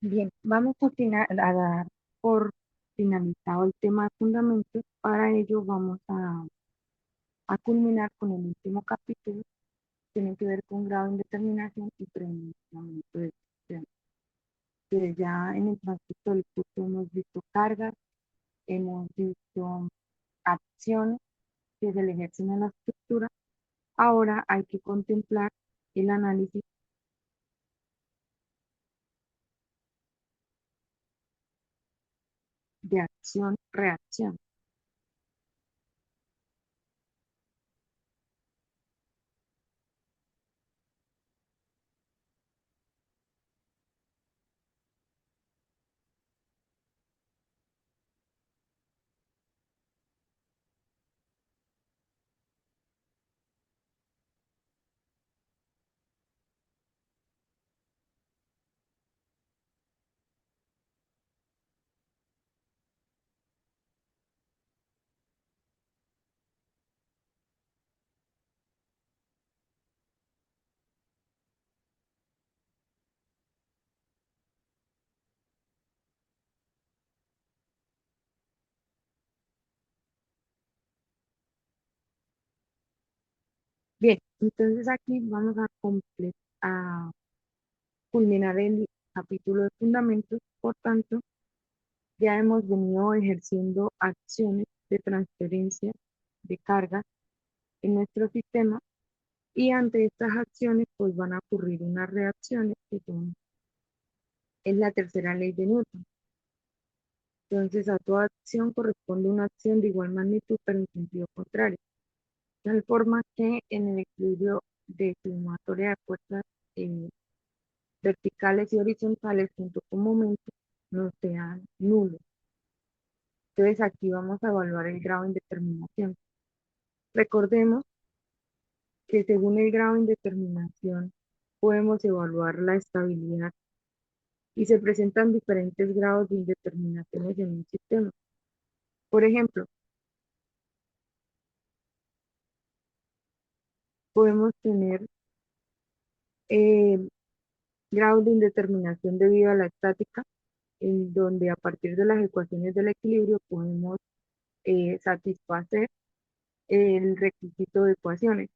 Bien, vamos a dar por finalizado el tema de fundamentos. Para ello vamos a culminar con el último capítulo, que tiene que ver con grado de indeterminación y pronunciamiento de sistema. Que ya en el transcurso del curso hemos visto cargas, hemos visto acciones que se le ejercen a la estructura. Ahora hay que contemplar el análisis de acción-reacción. Bien, entonces aquí vamos a culminar el capítulo de fundamentos. Por tanto, ya hemos venido ejerciendo acciones de transferencia de cargas en nuestro sistema, y ante estas acciones pues van a ocurrir unas reacciones que es la tercera ley de Newton. Entonces, a toda acción corresponde una acción de igual magnitud pero en sentido contrario, de tal forma que en el equilibrio de sumatoria de fuerzas eh, verticales y horizontales junto con momentos no sean nulos. Entonces aquí vamos a evaluar el grado de indeterminación. Recordemos que según el grado de indeterminación podemos evaluar la estabilidad, y se presentan diferentes grados de indeterminaciones en un sistema. Por ejemplo, podemos tener eh, grados de indeterminación debido a la estática, en donde a partir de las ecuaciones del equilibrio podemos satisfacer el requisito de ecuaciones.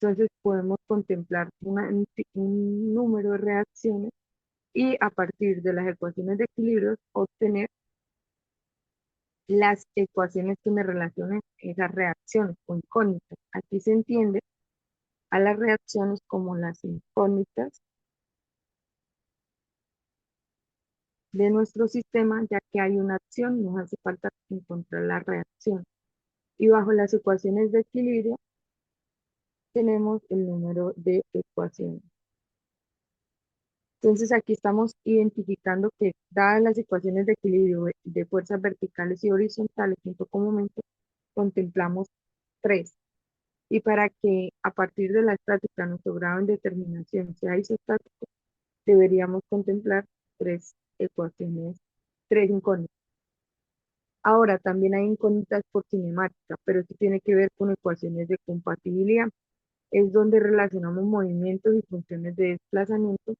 Entonces podemos contemplar un número de reacciones y a partir de las ecuaciones de equilibrio obtener las ecuaciones que me relacionen esas reacciones o incógnitas. Aquí se entiende a las reacciones como las incógnitas de nuestro sistema, ya que hay una acción, nos hace falta encontrar la reacción. Y bajo las ecuaciones de equilibrio tenemos el número de ecuaciones. Entonces aquí estamos identificando que dadas las ecuaciones de equilibrio de fuerzas verticales y horizontales junto con momentos, contemplamos tres. Y para que a partir de la estática nuestro grado de determinación sea isostático, deberíamos contemplar tres ecuaciones, tres incógnitas. Ahora también hay incógnitas por cinemática, pero esto tiene que ver con ecuaciones de compatibilidad. Es donde relacionamos movimientos y funciones de desplazamiento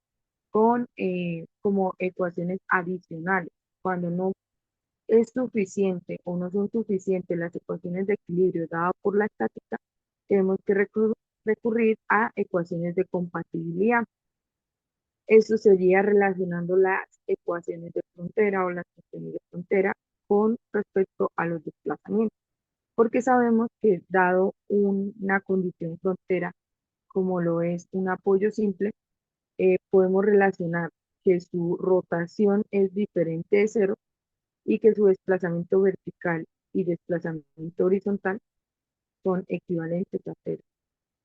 con como ecuaciones adicionales. Cuando no es suficiente o no son suficientes las ecuaciones de equilibrio dadas por la estática, tenemos que recurrir a ecuaciones de compatibilidad. Esto sería relacionando las ecuaciones de frontera o las funciones de frontera con respecto a los desplazamientos, porque sabemos que dado una condición frontera, como lo es un apoyo simple, podemos relacionar que su rotación es diferente de cero y que su desplazamiento vertical y desplazamiento horizontal son equivalentes a cero.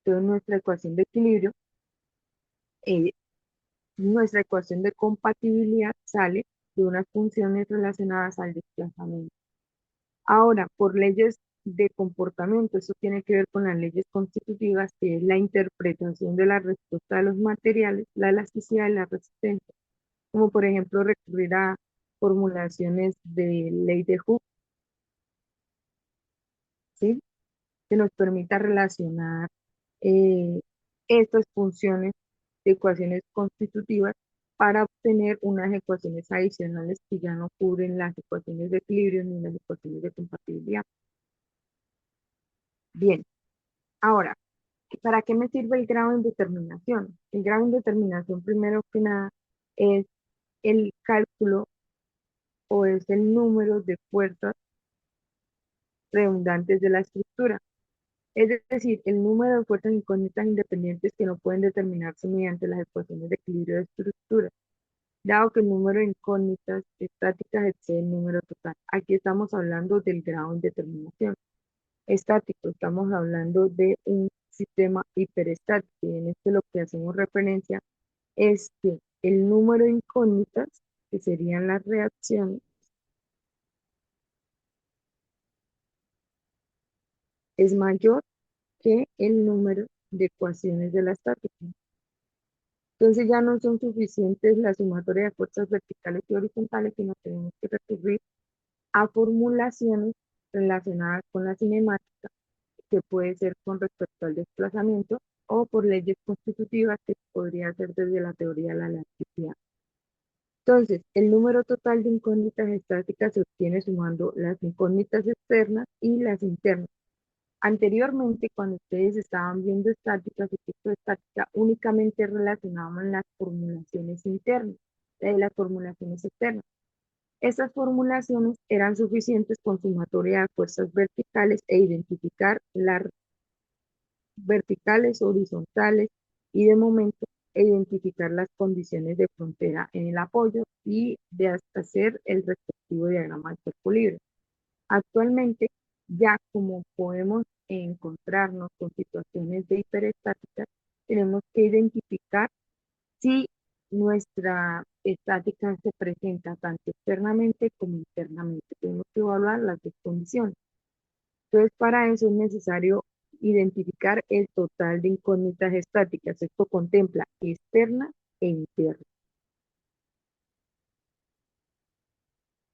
Entonces eh, nuestra ecuación de compatibilidad sale de unas funciones relacionadas al desplazamiento. Ahora, por leyes de comportamiento, eso tiene que ver con las leyes constitutivas, que es la interpretación de la respuesta de los materiales, la elasticidad y la resistencia, como por ejemplo recurrir a formulaciones de ley de Hooke, ¿sí? Que nos permita relacionar eh, estas funciones de ecuaciones constitutivas para obtener unas ecuaciones adicionales que ya no cubren las ecuaciones de equilibrio ni las ecuaciones de compatibilidad. Bien, ahora, ¿para qué me sirve el grado de indeterminación? El grado de indeterminación, primero que nada, es el cálculo o es el número de fuerzas redundantes de la estructura. Es decir, el número de fuerzas incógnitas independientes que no pueden determinarse mediante las ecuaciones de equilibrio de estructura, dado que el número de incógnitas estáticas excede el número total. Aquí estamos hablando del grado de indeterminación. Estático, estamos hablando de un sistema hiperestático, y en este lo que hacemos referencia es que el número de incógnitas, que serían las reacciones, es mayor que el número de ecuaciones de la estática. Entonces ya no son suficientes la sumatoria de fuerzas verticales y horizontales, sino tenemos que recurrir a formulaciones relacionadas con la cinemática, que puede ser con respecto al desplazamiento o por leyes constitutivas, que podría ser desde la teoría de la elasticidad. Entonces, el número total de incógnitas estáticas se obtiene sumando las incógnitas externas y las internas. Anteriormente, cuando ustedes estaban viendo estáticas, efectos de estática, únicamente relacionaban las formulaciones internas, las formulaciones externas. Estas formulaciones eran suficientes con sumatoria de fuerzas verticales e identificar las verticales, horizontales y de momento identificar las condiciones de frontera en el apoyo y de hasta hacer el respectivo diagrama de cuerpo libre. Actualmente, ya como podemos encontrarnos con situaciones de hiperestática, tenemos que identificar si nuestra estática se presenta tanto externamente como internamente. Tenemos que evaluar las dos condiciones. Entonces, para eso es necesario identificar el total de incógnitas estáticas. Esto contempla externa e interna.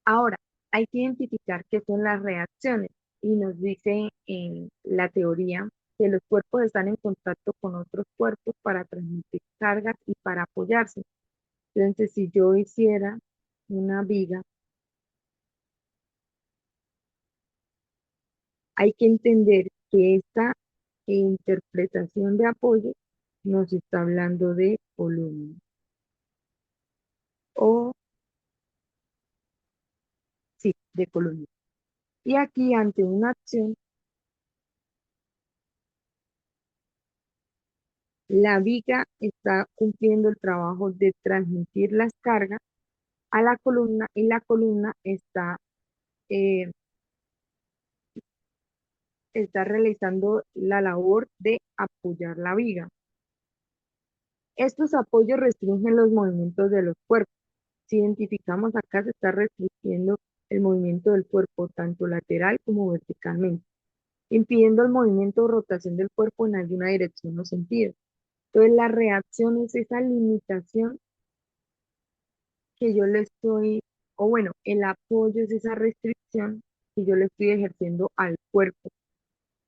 Ahora, hay que identificar qué son las reacciones y nos dice en la teoría que los cuerpos están en contacto con otros cuerpos para transmitir cargas y para apoyarse. Entonces, si yo hiciera una viga, hay que entender que esta interpretación de apoyo nos está hablando de columna o sí, de columna. Y aquí ante una acción, la viga está cumpliendo el trabajo de transmitir las cargas a la columna y la columna eh, está realizando la labor de apoyar la viga. Estos apoyos restringen los movimientos de los cuerpos. Si identificamos acá, se está restringiendo el movimiento del cuerpo, tanto lateral como verticalmente, impidiendo el movimiento o rotación del cuerpo en alguna dirección o sentido. Entonces, la reacción es esa limitación que yo le estoy, o bueno, el apoyo es esa restricción que yo le estoy ejerciendo al cuerpo,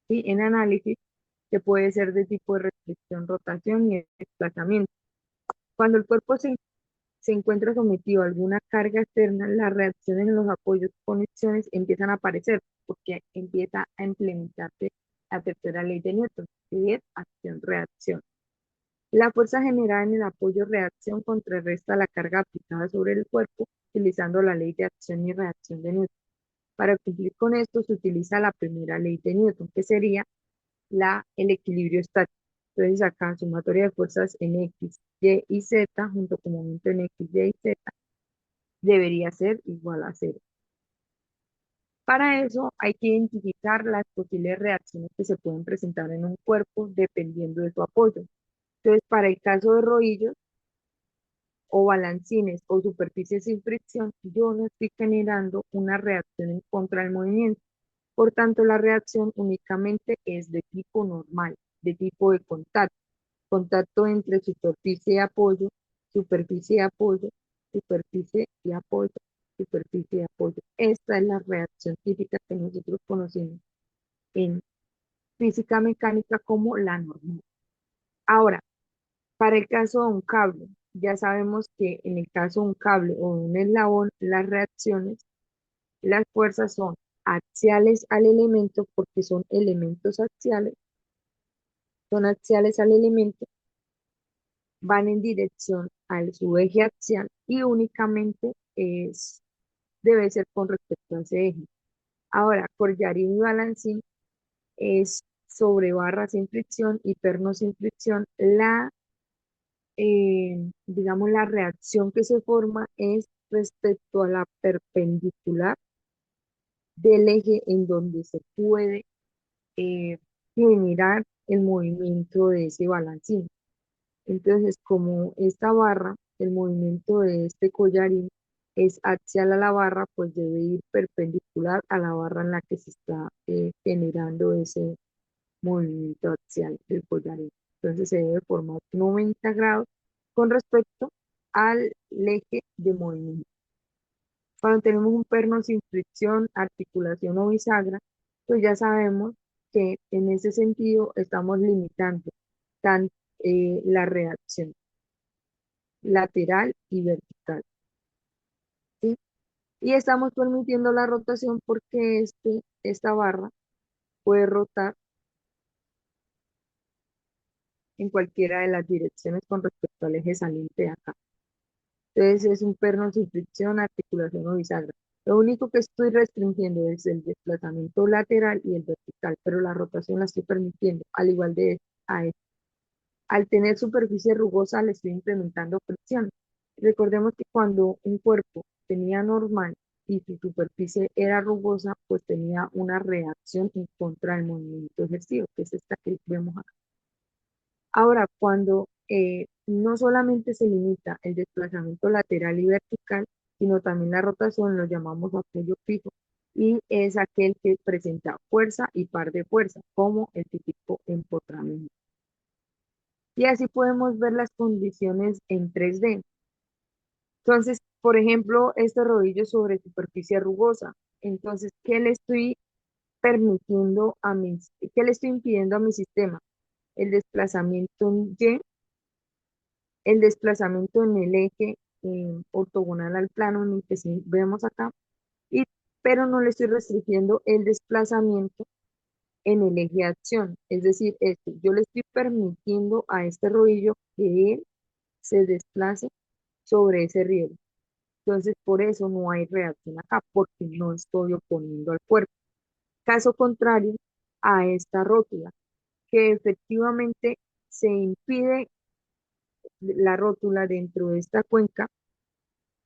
¿sí? En análisis, que puede ser de tipo de restricción, rotación y desplazamiento. Cuando el cuerpo se encuentra sometido a alguna carga externa, las reacciones en los apoyos, conexiones empiezan a aparecer, porque empieza a implementarse la tercera ley de Newton, que es acción-reacción. La fuerza generada en el apoyo-reacción contrarresta la carga aplicada sobre el cuerpo, utilizando la ley de acción y reacción de Newton. Para cumplir con esto se utiliza la primera ley de Newton, que sería el equilibrio estático. Entonces acá sumatoria de fuerzas en X, Y y Z, junto con momento en X, Y y Z, debería ser igual a cero. Para eso hay que identificar las posibles reacciones que se pueden presentar en un cuerpo dependiendo de su apoyo. Entonces, para el caso de rodillos o balancines o superficies sin fricción, yo no estoy generando una reacción en contra del movimiento. Por tanto, la reacción únicamente es de tipo normal, de tipo de contacto. Contacto entre superficie y apoyo, superficie y apoyo, superficie y apoyo, superficie y apoyo. Esta es la reacción típica que nosotros conocemos en física mecánica como la normal. Ahora, para el caso de un cable, ya sabemos que en el caso de un cable o un eslabón, las reacciones, las fuerzas son axiales al elemento porque son elementos axiales, son axiales al elemento, van en dirección al su eje axial y únicamente debe ser con respecto a ese eje. Ahora, Collarín y Balancín es sobre barra sin fricción y perno sin fricción. Digamos, la reacción que se forma es respecto a la perpendicular del eje en donde se puede eh, generar el movimiento de ese balancín. Entonces, como esta barra, el movimiento de este collarín es axial a la barra, pues debe ir perpendicular a la barra en la que se está generando ese movimiento axial del collarín. Entonces se debe formar 90 grados con respecto al eje de movimiento. Cuando tenemos un perno sin fricción, articulación o bisagra, pues ya sabemos que en ese sentido estamos limitando tanto la reacción lateral y vertical, ¿sí? Y estamos permitiendo la rotación porque esta barra puede rotar en cualquiera de las direcciones con respecto al eje saliente de acá. Entonces es un perno sin fricción, articulación o bisagra. Lo único que estoy restringiendo es el desplazamiento lateral y el vertical, pero la rotación la estoy permitiendo, al igual de a este. Al tener superficie rugosa le estoy implementando fricción. Recordemos que cuando un cuerpo tenía normal y su superficie era rugosa, pues tenía una reacción en contra del movimiento ejercido, que es esta que vemos acá. Ahora, cuando no solamente se limita el desplazamiento lateral y vertical, sino también la rotación, lo llamamos apoyo fijo, y es aquel que presenta fuerza y par de fuerza, como el típico empotramiento. Y así podemos ver las condiciones en 3D. Entonces, por ejemplo, este rodillo sobre superficie rugosa. Entonces, ¿qué le estoy permitiendo a qué le estoy impidiendo a mi sistema? El desplazamiento en Y, el desplazamiento en el eje ortogonal al plano en el que sí vemos acá, y, pero no le estoy restringiendo el desplazamiento en el eje de acción. Es decir, yo le estoy permitiendo a este rodillo que él se desplace sobre ese riel. Entonces, por eso no hay reacción acá, porque no estoy oponiendo al cuerpo. Caso contrario a esta rótula, que efectivamente se impide la rótula dentro de esta cuenca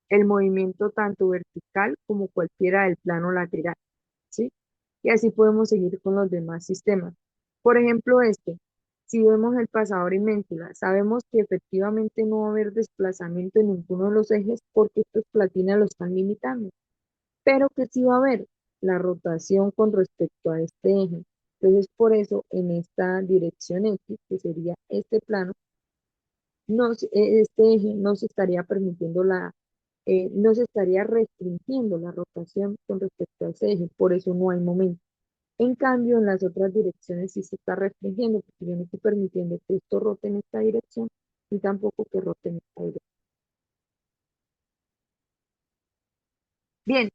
el movimiento tanto vertical como cualquiera del plano lateral, ¿sí? Y así podemos seguir con los demás sistemas. Por ejemplo, si vemos el pasador y méntula, sabemos que efectivamente no va a haber desplazamiento en ninguno de los ejes porque estas platinas lo están limitando, pero que sí va a haber la rotación con respecto a este eje. Entonces, por eso, en esta dirección X, que sería este plano, este eje no se estaría permitiendo no se estaría restringiendo la rotación con respecto a ese eje, por eso no hay momento. En cambio, en las otras direcciones sí se está restringiendo, porque yo no estoy permitiendo que esto rote en esta dirección y tampoco que rote en esta dirección. Bien,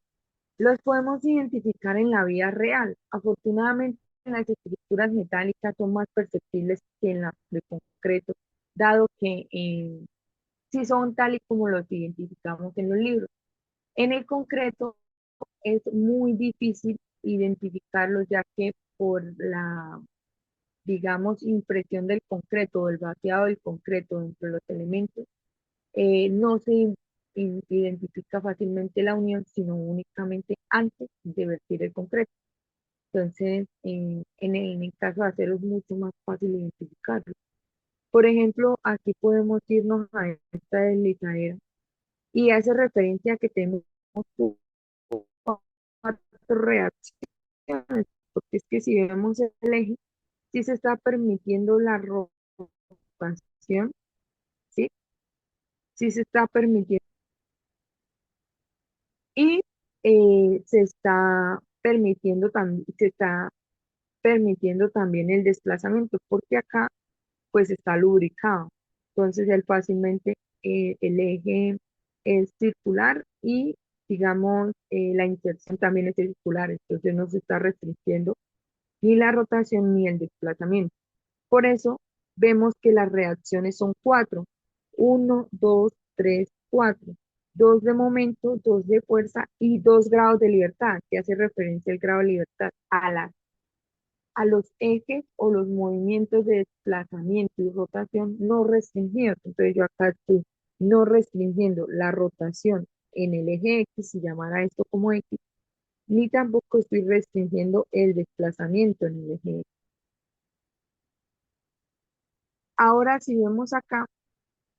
los podemos identificar en la vida real. Afortunadamente, las estructuras metálicas son más perceptibles que en las de concreto, dado que sí son tal y como los identificamos en los libros. En el concreto es muy difícil identificarlos, ya que por la, digamos, impresión del concreto o el vaciado del concreto entre los elementos, no se identifica fácilmente la unión, sino únicamente antes de vertir el concreto. Entonces, en el caso de acero es mucho más fácil identificarlo. Por ejemplo, aquí podemos irnos a esta deslizadera y hace referencia a que tenemos cuatro reacciones, porque es que si vemos el eje, sí se está permitiendo la rotación, ¿sí? Sí se está permitiendo y se está permitiendo también el desplazamiento, porque acá pues está lubricado. Entonces él fácilmente, el eje es circular y digamos la inserción también es circular, entonces no se está restringiendo ni la rotación ni el desplazamiento. Por eso vemos que las reacciones son cuatro: uno, dos, tres, cuatro. Dos de momento, dos de fuerza y 2 grados de libertad, que hace referencia al grado de libertad, a los ejes o los movimientos de desplazamiento y rotación no restringidos. Entonces yo acá estoy no restringiendo la rotación en el eje X, si llamara esto como X, ni tampoco estoy restringiendo el desplazamiento en el eje X. Ahora, si vemos acá,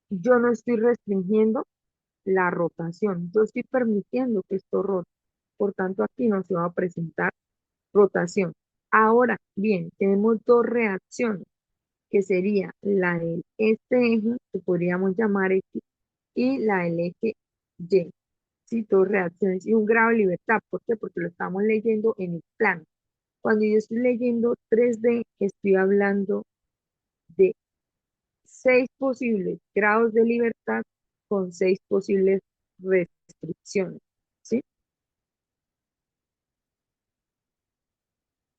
yo no estoy restringiendo la rotación, yo estoy permitiendo que esto rote. Por tanto, aquí no se va a presentar rotación. Ahora, bien, tenemos dos reacciones, que sería la de este eje, que podríamos llamar X, y la del eje Y. Sí, dos reacciones y un grado de libertad. ¿Por qué? Porque lo estamos leyendo en el plano. Cuando yo estoy leyendo 3D, estoy hablando de 6 posibles grados de libertad con 6 posibles restricciones, ¿sí?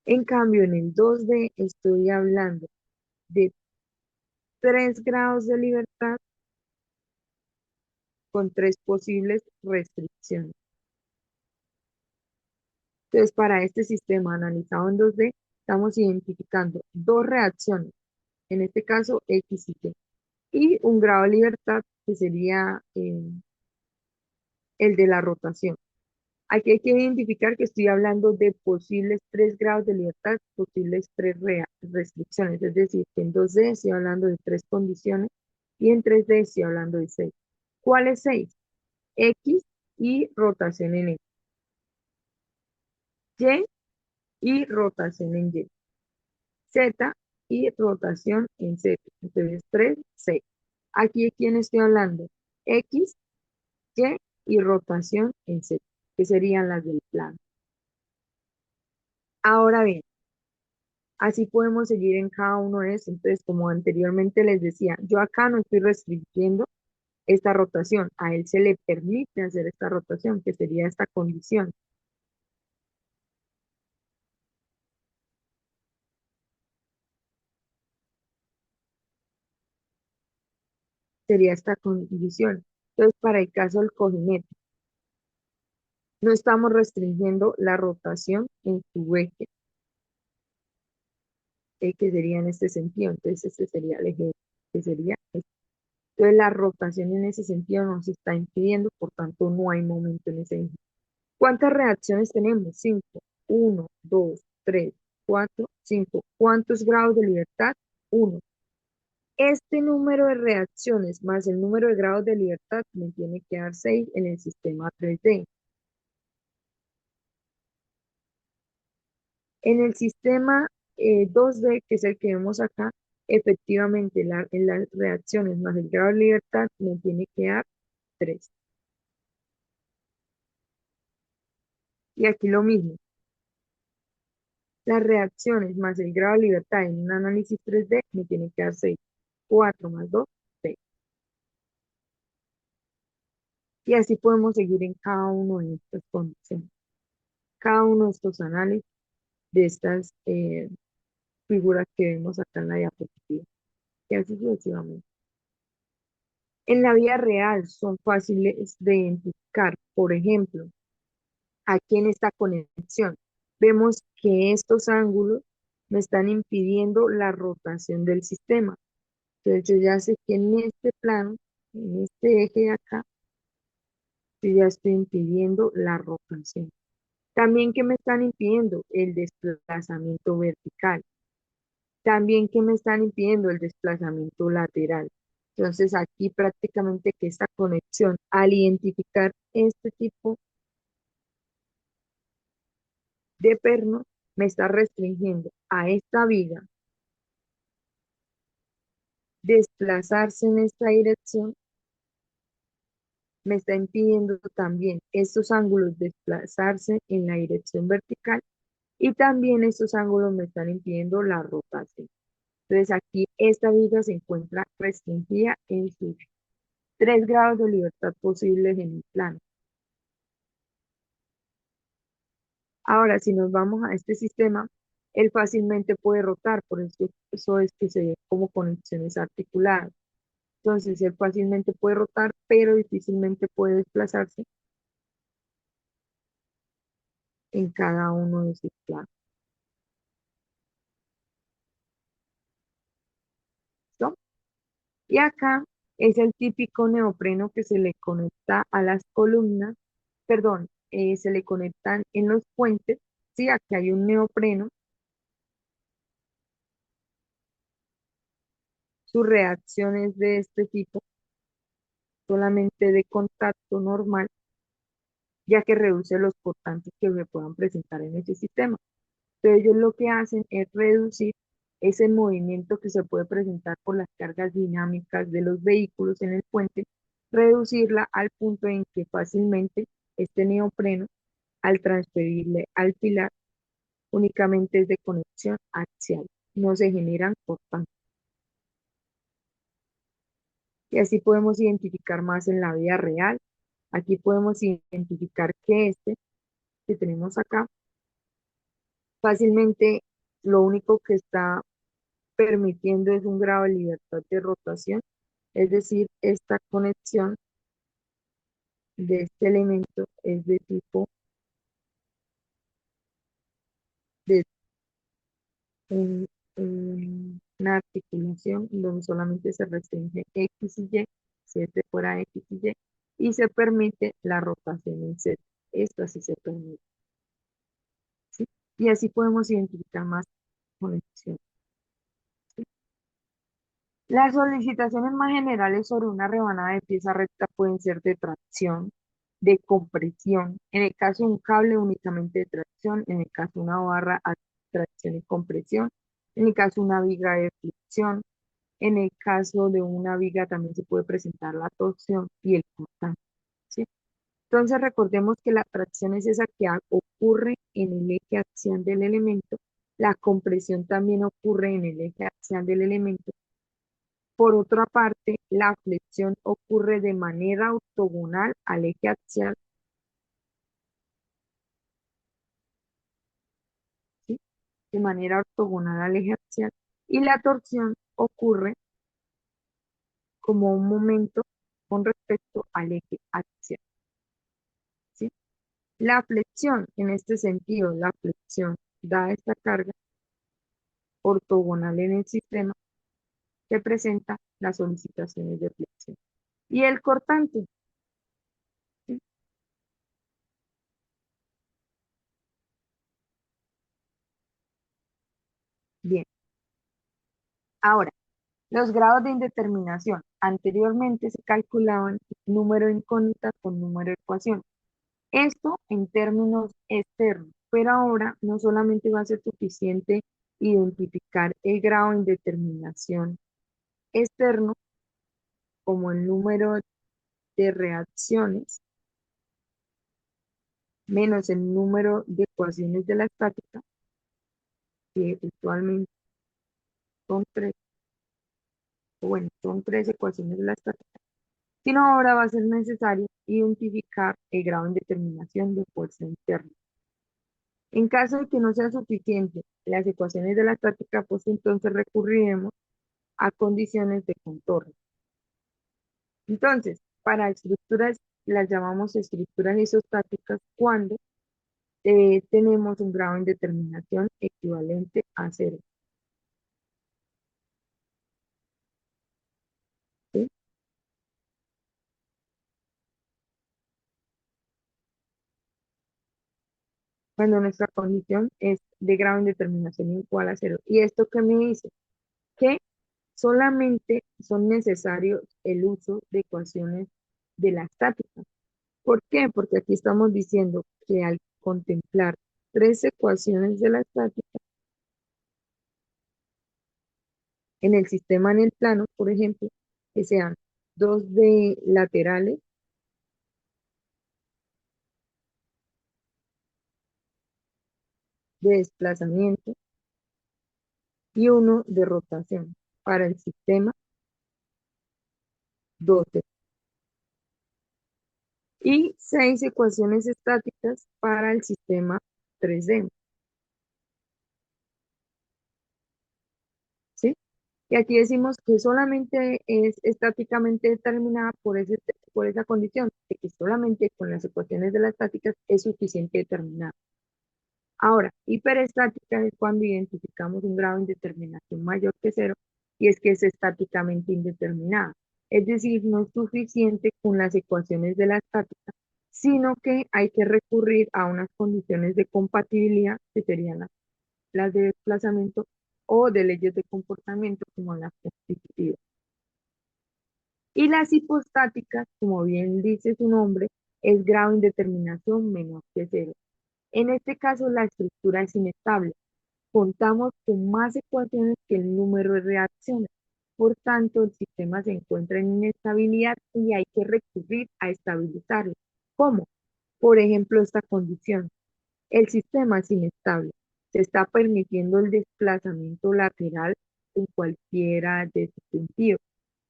En cambio, en el 2D estoy hablando de 3 grados de libertad con 3 posibles restricciones. Entonces, para este sistema analizado en 2D, estamos identificando dos reacciones, en este caso X y Y, y un grado de libertad que sería el de la rotación. Aquí hay que identificar que estoy hablando de posibles 3 grados de libertad, posibles restricciones, es decir, que en 2D estoy hablando de 3 condiciones y en 3D estoy hablando de 6. ¿Cuáles 6? X y rotación en X, Y y rotación en Y, Z y rotación en Z. Entonces 3, 6. Aquí, ¿de quién estoy hablando? X, Y y rotación en Z, que serían las del plano. Ahora bien, así podemos seguir en cada uno de estos. Entonces, como anteriormente les decía, yo acá no estoy restringiendo esta rotación. A él se le permite hacer esta rotación, que sería esta condición. Sería esta condición. Entonces, para el caso del cojinete, no estamos restringiendo la rotación en su eje, que sería en este sentido. Entonces, este sería el eje, que sería este. Entonces, la rotación en ese sentido nos está impidiendo, por tanto, no hay momento en ese eje. ¿Cuántas reacciones tenemos? 5. 1, 2, 3, 4, 5. ¿Cuántos grados de libertad? 1. Este número de reacciones más el número de grados de libertad me tiene que dar 6 en el sistema 3D. En el sistema 2D, que es el que vemos acá, efectivamente en las reacciones más el grado de libertad me tiene que dar 3. Y aquí lo mismo, las reacciones más el grado de libertad en un análisis 3D me tiene que dar 6. 4 más 2, 6. Y así podemos seguir en cada uno de estas condiciones, cada uno de estos análisis de estas figuras que vemos acá en la diapositiva, y así sucesivamente. En la vida real son fáciles de identificar. Por ejemplo, aquí en esta conexión, vemos que estos ángulos me están impidiendo la rotación del sistema. Entonces yo ya sé que en este plano, en este eje de acá, yo ya estoy impidiendo la rotación. También que me están impidiendo el desplazamiento vertical. También que me están impidiendo el desplazamiento lateral. Entonces aquí prácticamente que esta conexión, al identificar este tipo de perno, me está restringiendo a esta viga desplazarse en esta dirección, me está impidiendo también estos ángulos desplazarse en la dirección vertical y también estos ángulos me están impidiendo la rotación. Entonces aquí esta viga se encuentra restringida en sus 3 grados de libertad posibles en el plano. Ahora, si nos vamos a este sistema, él fácilmente puede rotar, por eso es que se ve como conexiones articuladas. Entonces, él fácilmente puede rotar, pero difícilmente puede desplazarse en cada uno de sus planos. ¿Listo? Y acá es el típico neopreno que se le conecta a las columnas, perdón, se le conectan en los puentes. Sí, aquí hay un neopreno. Su reacción es de este tipo, solamente de contacto normal, ya que reduce los cortantes que se puedan presentar en ese sistema. Entonces ellos lo que hacen es reducir ese movimiento que se puede presentar por las cargas dinámicas de los vehículos en el puente, reducirla al punto en que fácilmente este neopreno, al transferirle al pilar, únicamente es de conexión axial, no se generan cortantes. Y así podemos identificar más en la vida real. Aquí podemos identificar que este que tenemos acá, fácilmente lo único que está permitiendo es un grado de libertad de rotación, es decir, esta conexión de este elemento es de tipo de una articulación donde solamente se restringe X y Y, si es de fuera X y se permite la rotación en Z. Esto sí se permite, ¿sí? Y así podemos identificar más conexiones. Las solicitaciones más generales sobre una rebanada de pieza recta pueden ser de tracción, de compresión, en el caso de un cable únicamente de tracción, en el caso de una barra a tracción y compresión, en el caso de una viga de flexión, en el caso de una viga también se puede presentar la torsión y el cortante, ¿sí? Entonces recordemos que la tracción es esa que ocurre en el eje axial del elemento, la compresión también ocurre en el eje axial del elemento. Por otra parte, la flexión ocurre de manera ortogonal al eje axial, ¿sí? De manera ortogonal al eje axial, y la torsión ocurre como un momento con respecto al eje axial, ¿sí? La flexión, en este sentido, la flexión da esta carga ortogonal en el sistema que presenta las solicitaciones de flexión. Y el cortante, ¿sí? Bien, ahora, los grados de indeterminación. Anteriormente se calculaban número de incógnita con número de ecuación. Esto en términos externos, pero ahora no solamente va a ser suficiente identificar el grado de indeterminación externo como el número de reacciones menos el número de ecuaciones de la estática, que actualmente son tres, o bueno, son tres ecuaciones de la estática, sino ahora va a ser necesario identificar el grado de indeterminación de fuerza interna. En caso de que no sea suficiente las ecuaciones de la estática, pues entonces recurriremos a condiciones de contorno. Entonces, para estructuras, las llamamos estructuras isostáticas cuando tenemos un grado de indeterminación equivalente a cero, ¿sí? Cuando nuestra condición es de grado de indeterminación igual a cero. ¿Y esto qué me dice? Que solamente son necesarios el uso de ecuaciones de la estática. ¿Por qué? Porque aquí estamos diciendo que al contemplar tres ecuaciones de la estática en el sistema en el plano, por ejemplo, que sean dos de laterales, de desplazamiento y uno de rotación. Para el sistema 12 y 6 ecuaciones estáticas para el sistema 3D, ¿sí? Y aquí decimos que solamente es estáticamente determinada por esa condición, de que solamente con las ecuaciones de las estáticas es suficiente determinar. Ahora, hiperestática es cuando identificamos un grado de indeterminación mayor que cero y es que es estáticamente indeterminada. Es decir, no es suficiente con las ecuaciones de la estática, sino que hay que recurrir a unas condiciones de compatibilidad, que serían las de desplazamiento o de leyes de comportamiento como las constitutivas. Y las hipostáticas, como bien dice su nombre, es grado de indeterminación menor que cero. En este caso, la estructura es inestable. Contamos con más ecuaciones que el número de reacciones. Por tanto, el sistema se encuentra en inestabilidad y hay que recurrir a estabilizarlo. ¿Cómo? Por ejemplo, esta condición. El sistema es inestable. Se está permitiendo el desplazamiento lateral en cualquiera de sus sentidos.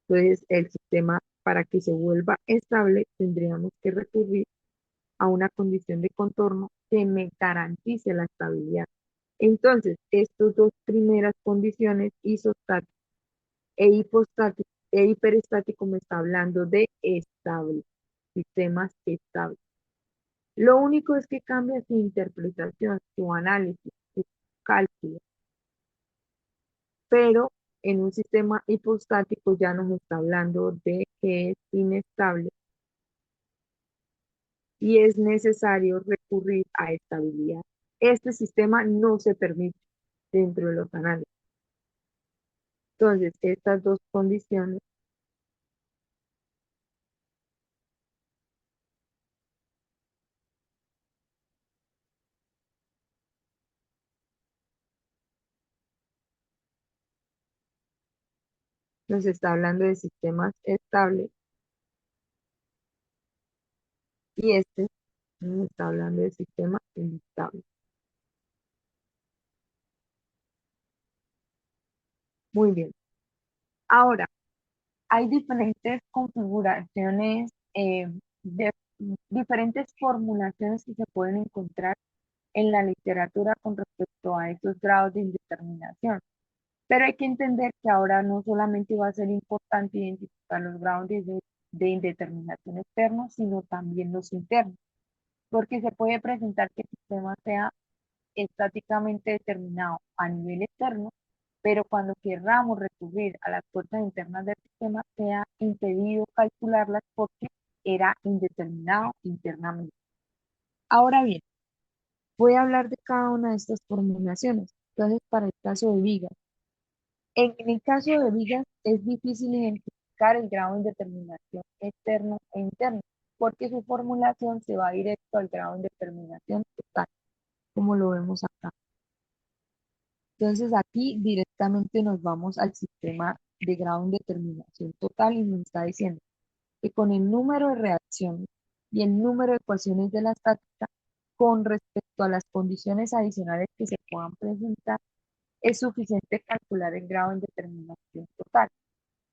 Entonces, el sistema, para que se vuelva estable, tendríamos que recurrir a una condición de contorno que me garantice la estabilidad. Entonces, estas dos primeras condiciones, isostático e hiperestático, me está hablando de estable, sistemas estables. Lo único es que cambia su interpretación, su análisis, su cálculo, pero en un sistema hipostático ya nos está hablando de que es inestable y es necesario recurrir a estabilidad. Este sistema no se permite dentro de los análisis. Entonces, estas dos condiciones nos está hablando de sistemas estables y este nos está hablando de sistemas inestables. Muy bien. Ahora, hay diferentes configuraciones, de diferentes formulaciones que se pueden encontrar en la literatura con respecto a estos grados de indeterminación. Pero hay que entender que ahora no solamente va a ser importante identificar los grados de indeterminación externos, sino también los internos, porque se puede presentar que el sistema sea estáticamente determinado a nivel externo, pero cuando querramos recurrir a las fuerzas internas del sistema, sea impedido calcularlas porque era indeterminado internamente. Ahora bien, voy a hablar de cada una de estas formulaciones. Entonces, para el caso de vigas, en el caso de vigas es difícil identificar el grado de determinación externo e interno, porque su formulación se va directo al grado de determinación total, como lo vemos acá. Entonces aquí directamente nos vamos al sistema de grado de determinación total y nos está diciendo que con el número de reacciones y el número de ecuaciones de la estática con respecto a las condiciones adicionales que se puedan presentar, es suficiente calcular el grado de determinación total.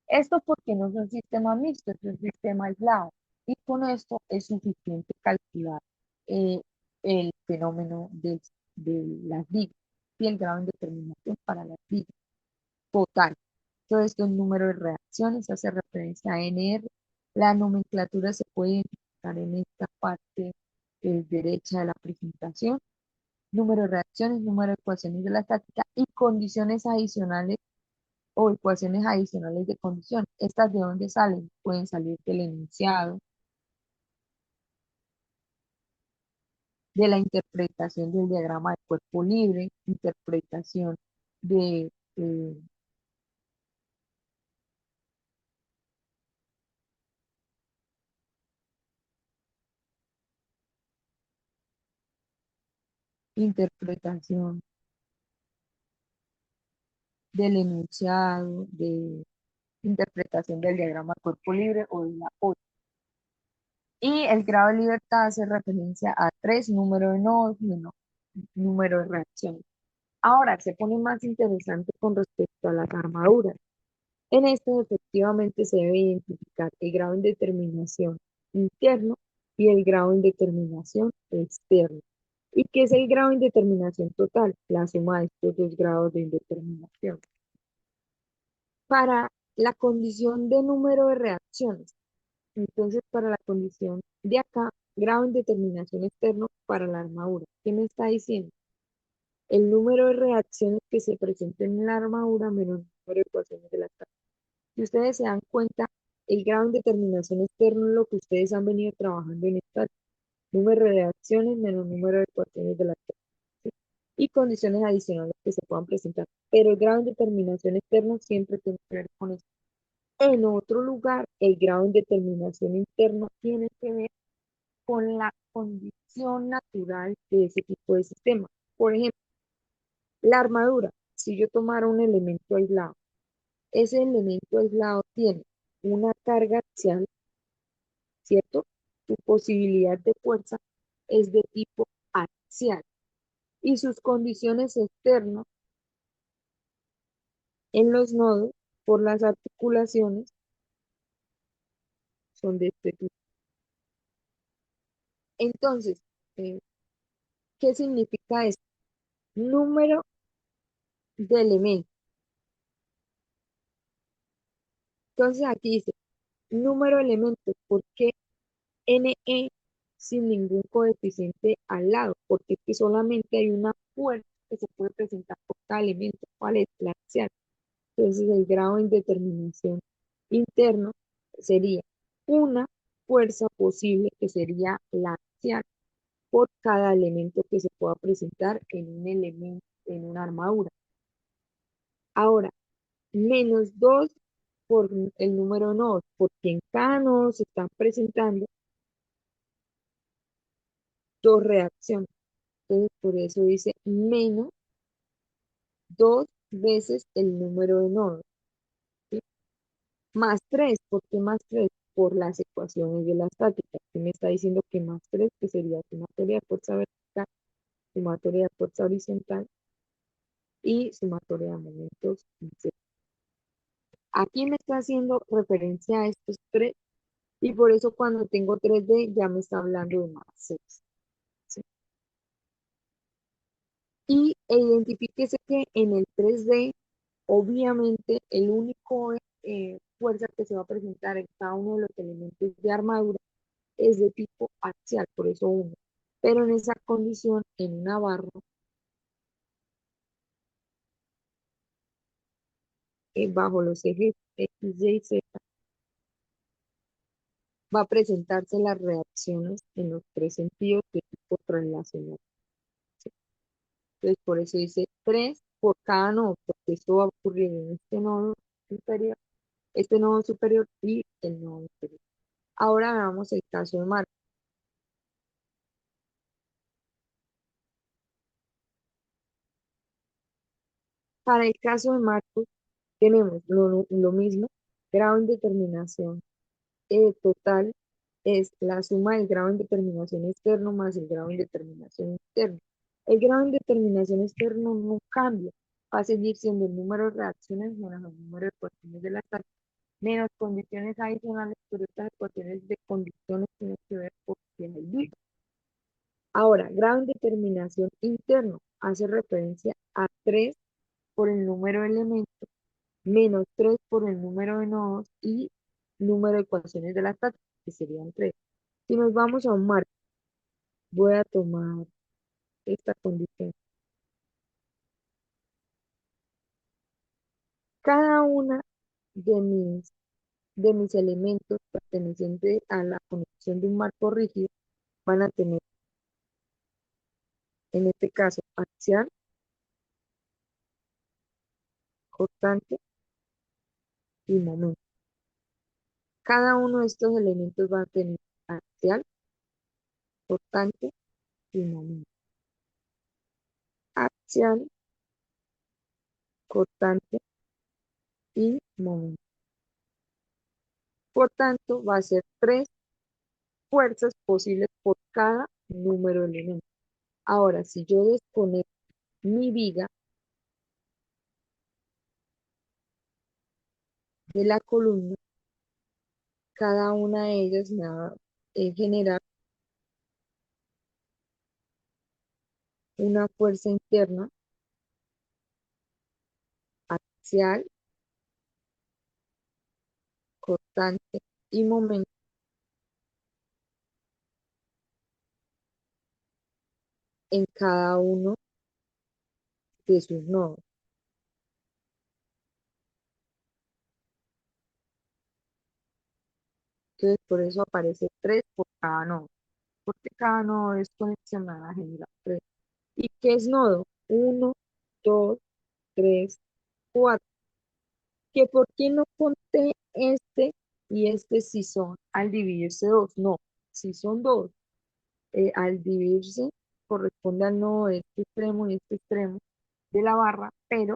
Esto porque no es un sistema mixto, es un sistema aislado. Y con esto es suficiente calcular eh, el fenómeno de las vigas y el grado de determinación para las vigas total. Todo esto es un número de reacciones, hace referencia a NR. La nomenclatura se puede identificar en esta parte derecha de la presentación. Número de reacciones, número de ecuaciones de la estática y condiciones adicionales o ecuaciones adicionales de condición. ¿Estas de dónde salen? Pueden salir del enunciado, de la interpretación del diagrama de cuerpo libre, interpretación de interpretación del enunciado, de interpretación del diagrama de cuerpo libre o de la OI. Y el grado de libertad hace referencia a tres: número de nodos, número de reacciones. Ahora se pone más interesante con respecto a las armaduras. En esto efectivamente se debe identificar el grado de determinación interno y el grado de determinación externo. ¿Y qué es el grado de indeterminación total? La suma de estos dos grados de indeterminación. Para la condición de número de reacciones, entonces para la condición de acá, grado de determinación externo para la armadura. ¿Qué me está diciendo? El número de reacciones que se presenten en la armadura menos el número de ecuaciones de la tabla. Si ustedes se dan cuenta, el grado de determinación externo es lo que ustedes han venido trabajando en esta número de reacciones menos número de ecuaciones de la tabla, ¿sí? Y condiciones adicionales que se puedan presentar. Pero el grado de determinación externo siempre tiene que ver con eso. En otro lugar, el grado de determinación interno tiene que ver con la condición natural de ese tipo de sistema. Por ejemplo, la armadura, si yo tomara un elemento aislado, ese elemento aislado tiene una carga axial, ¿cierto? Su posibilidad de fuerza es de tipo axial y sus condiciones externas en los nodos por las articulaciones son de este tipo. Entonces, eh, ¿qué significa esto? Número de elementos. Entonces aquí dice número de elementos. ¿Por qué NE sin ningún coeficiente al lado? Porque es que solamente hay una fuerza que se puede presentar por cada elemento. ¿Cuál es? La axial. Entonces el grado de indeterminación interno sería una fuerza posible que sería la axial por cada elemento que se pueda presentar en un elemento, en una armadura. Ahora, menos 2 por el número de nodos, porque en cada nodo se están presentando dos reacciones. Entonces, por eso dice menos 2 veces el número de nodos, ¿sí? Más 3, ¿por qué más 3? Por las ecuaciones de la estática. ¿Qué me está diciendo que más 3? Que sería sumatoria de fuerza vertical, sumatoria de fuerza horizontal y sumatoria de momentos. Aquí me está haciendo referencia a estos tres y por eso cuando tengo 3D ya me está hablando de más 6. ¿Sí? Y identifíquese que en el 3D, obviamente, el único fuerza que se va a presentar en cada uno de los elementos de armadura es de tipo axial, por eso uno. Pero en esa condición, en una barra, bajo los ejes X, Y, Z, va a presentarse las reacciones en los tres sentidos de tipo translacional. ¿Sí? Entonces, por eso dice 3 por cada nodo, porque esto va a ocurrir en este nodo superior, este nodo superior y el nodo inferior. Ahora veamos el caso de Marcos. Para el caso de Marcos, tenemos lo mismo, grado de determinación total es la suma del grado de determinación externo más el grado de determinación interno. El grado de determinación externo no cambia, va a seguir siendo el número de reacciones menos el número de ecuaciones de la tabla, menos condiciones adicionales, pero estas ecuaciones de condiciones tienen que ver con quién es vivo. Ahora, grado de determinación interno hace referencia a 3 por el número de elementos, menos 3 por el número de nodos y número de ecuaciones de la tabla, que serían 3. Si nos vamos a un marco, voy a tomar esta condición. Cada una de mis elementos pertenecientes a la conexión de un marco rígido van a tener, en este caso, axial, cortante y momento. Cada uno de estos elementos va a tener axial, cortante y momento. Axial, cortante y momento. Por tanto, va a ser 3 fuerzas posibles por cada número de elementos. Ahora, si yo desconecto mi viga, de la columna, cada una de ellas me va a generar una fuerza interna, axial, constante y momento en cada uno de sus nodos. Entonces, por eso aparece 3 por cada nodo, porque cada nodo es conexionada a generar 3. ¿Y qué es nodo? Uno, 2, 3, 4. ¿Que por qué no conté este y este si son al dividirse 2? No, si son 2, al dividirse corresponde al nodo de este extremo y este extremo de la barra, pero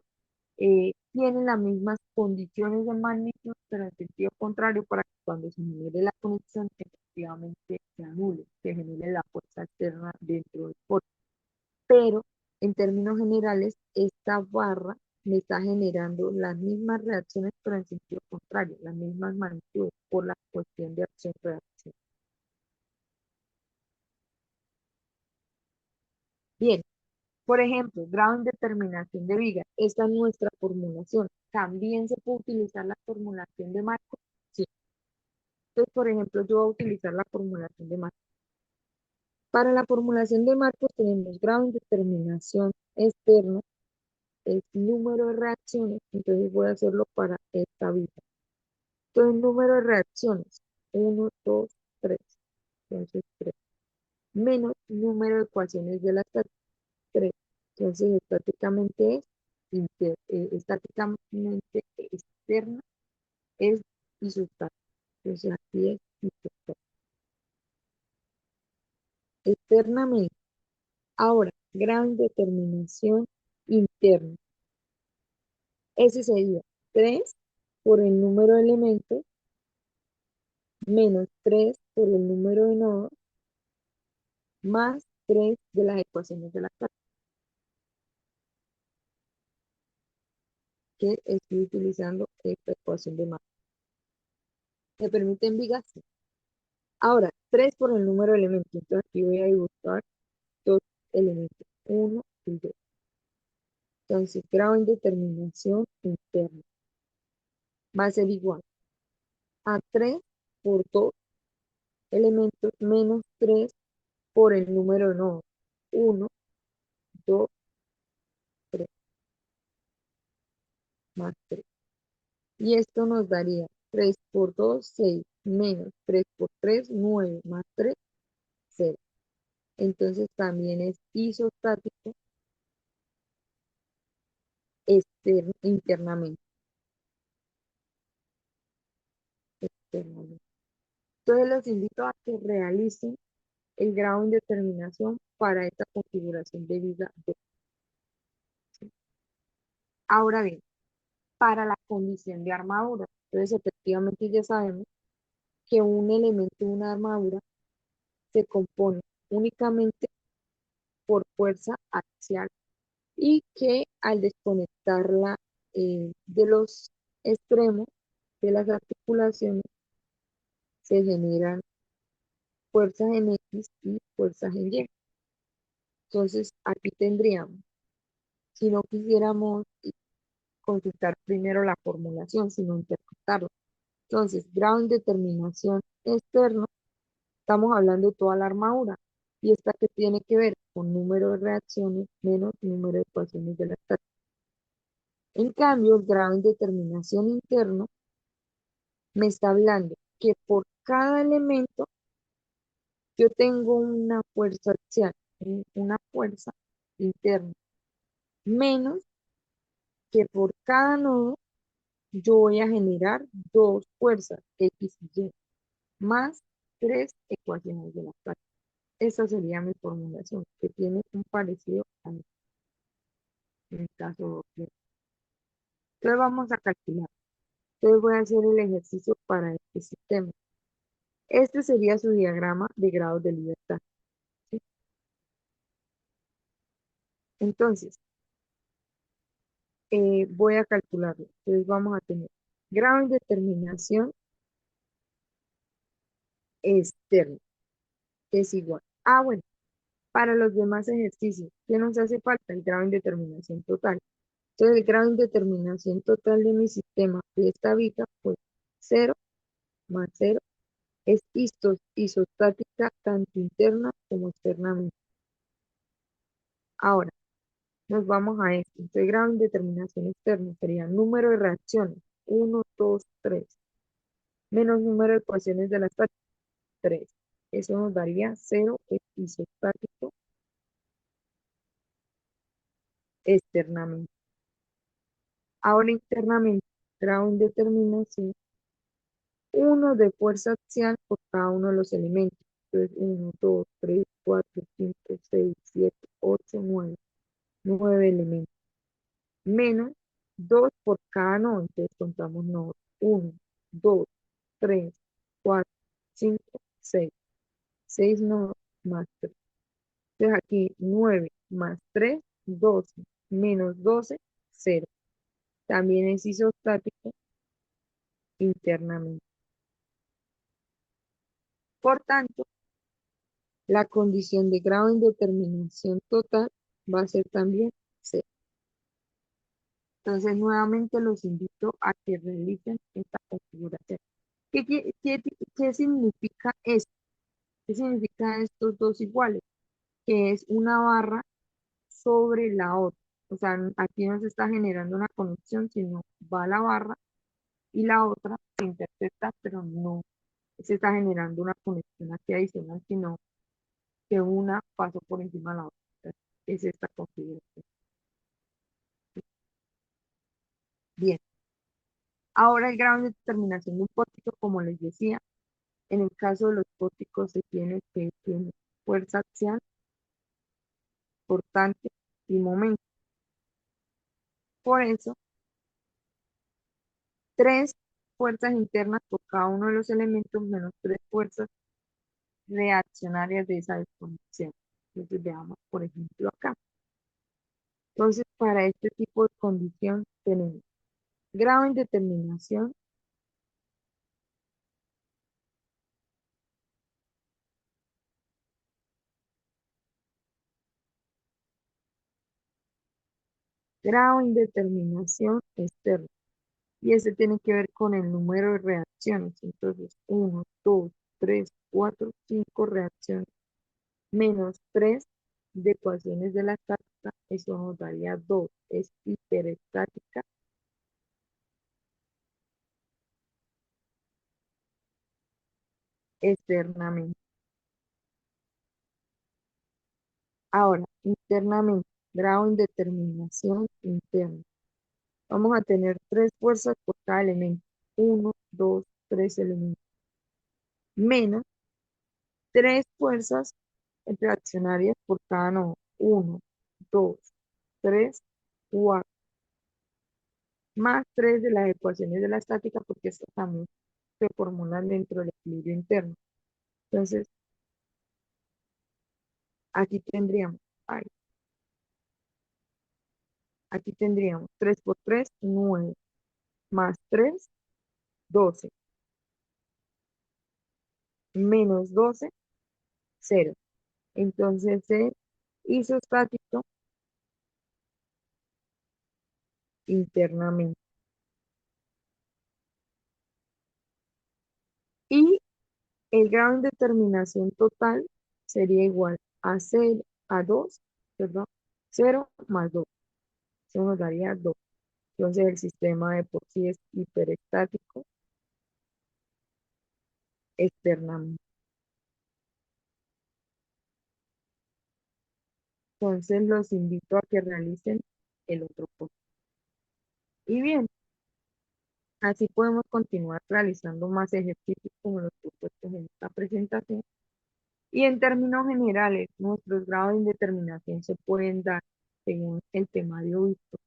tienen las mismas condiciones de magnitud, pero en sentido contrario, para que cuando se genere la conexión efectivamente se anule, se genere la fuerza externa dentro del corte. Pero en términos generales, esta barra me está generando las mismas reacciones, pero en sentido contrario, las mismas magnitudes por la cuestión de acción-reacción. Bien, por ejemplo, grado de determinación de viga. Esta es nuestra formulación. ¿También se puede utilizar la formulación de Marco? Sí. Entonces, por ejemplo, yo voy a utilizar la formulación de Marco. Para la formulación de Marcos tenemos grado de determinación externo, es número de reacciones, entonces voy a hacerlo para esta viga. Entonces, número de reacciones, uno, 2, 3, entonces 3, menos número de ecuaciones de la estática, 3. Entonces, estáticamente externa es isostática. Entonces, aquí es isostática. Externamente. Ahora, gran determinación interna. Ese sería 3 por el número de elementos menos 3 por el número de nodos más 3 de las ecuaciones de la tabla que estoy utilizando esta ecuación de más. Me permiten vigas. Ahora, 3 por el número de elementos. Entonces aquí voy a dibujar dos elementos, uno y 2. Entonces, grado en determinación interna va a ser igual a 3 por 2 elementos menos 3 por el número de nodos. 1, 2, 3 más 3. Y esto nos daría 3 por 2, 6, menos 3 por 3, 9, más 3, 0. Entonces también es isostático internamente, externamente. Entonces los invito a que realicen el grado de determinación para esta configuración de viga 2. Ahora bien, para la condición de armadura, entonces efectivamente ya sabemos que un elemento de una armadura se compone únicamente por fuerza axial y que al desconectarla de los extremos de las articulaciones se generan fuerzas en X y fuerzas en Y. Entonces aquí tendríamos, si no quisiéramos consultar primero la formulación, sino interpretarla. Entonces, grado en determinación externo, estamos hablando de toda la armadura. Y esta que tiene que ver con número de reacciones menos número de ecuaciones de la estática. En cambio, el grado en determinación interno me está hablando que por cada elemento yo tengo una fuerza axial, una fuerza interna, menos que por cada nodo yo voy a generar dos fuerzas, X y Y, más tres ecuaciones de la tabla. Esa sería mi formulación, que tiene un parecido en el caso de. Entonces vamos a calcular. Entonces voy a hacer el ejercicio para este sistema. Este sería su diagrama de grados de libertad, ¿sí? Entonces, voy a calcularlo. Entonces vamos a tener Grado de indeterminación externo, que es igual. Ah, bueno, para los demás ejercicios, ¿qué nos hace falta? El grado de indeterminación total. Entonces, el grado de indeterminación total de mi sistema de esta vida, pues 0 más 0 es isostática tanto interna como externamente. Ahora, nos vamos a esto. Entonces, grado de indeterminación externa sería número de reacciones, 1, 2, 3, menos número de ecuaciones de la estática, 3. Eso nos daría 0 es isostático externamente. Ahora, internamente, grado de indeterminación, 1 de fuerza axial por cada uno de los elementos. Entonces, 1, 2, 3, 4, 5, 6, 7, 8, 9. 9 elementos. Menos 2 por cada nodo. Entonces, contamos nodos. 1, 2, 3, 4, 5, 6. 6 nodos más 3. Entonces, aquí 9 más 3, 12. Menos 12, 0. También es isostático internamente. Por tanto, la condición de grado de indeterminación total va a ser también cero. Entonces, nuevamente los invito a que realicen esta configuración. ¿Qué significa esto? ¿Qué significa estos dos iguales? Que es una barra sobre la otra. O sea, aquí no se está generando una conexión, sino va la barra y la otra se intercepta, pero no se está generando una conexión aquí adicional, sino que una pasó por encima de la otra. Es esta configuración. Bien, ahora el grado de determinación de un pórtico, como les decía, en el caso de los pórticos se tiene que tener fuerza axial, portante y momento. Por eso, 3 fuerzas internas por cada uno de los elementos menos 3 fuerzas reaccionarias de esa desconexión. Entonces veamos, por ejemplo, acá. Entonces, para este tipo de condición tenemos grado de indeterminación, grado de indeterminación externo. Y este tiene que ver con el número de reacciones. Entonces, 1, 2, 3, 4, 5 reacciones menos 3 de ecuaciones de la estática. Eso nos daría 2. Es hiperestática externamente. Ahora, internamente, grado de indeterminación interna. Vamos a tener 3 fuerzas por cada elemento. 1, 2, 3 elementos. Menos 3 fuerzas reaccionarias por cada nodo. 1, 2, 3, 4. Más 3 de las ecuaciones de la estática, porque estas también se formulan dentro del equilibrio interno. Entonces, aquí tendríamos, ay, aquí tendríamos 3 por 3, 9, más 3, 12, menos 12, 0. Entonces, es isostático internamente. Y el grado de indeterminación total sería igual a 0, a 2, perdón, 0 más 2. Eso nos daría 2. Entonces, el sistema de por sí es hiperestático externamente. Entonces, los invito a que realicen el otro punto. Y bien, así podemos continuar realizando más ejercicios como los propuestos en esta presentación. Y en términos generales, nuestros grados de indeterminación se pueden dar según el temario visto,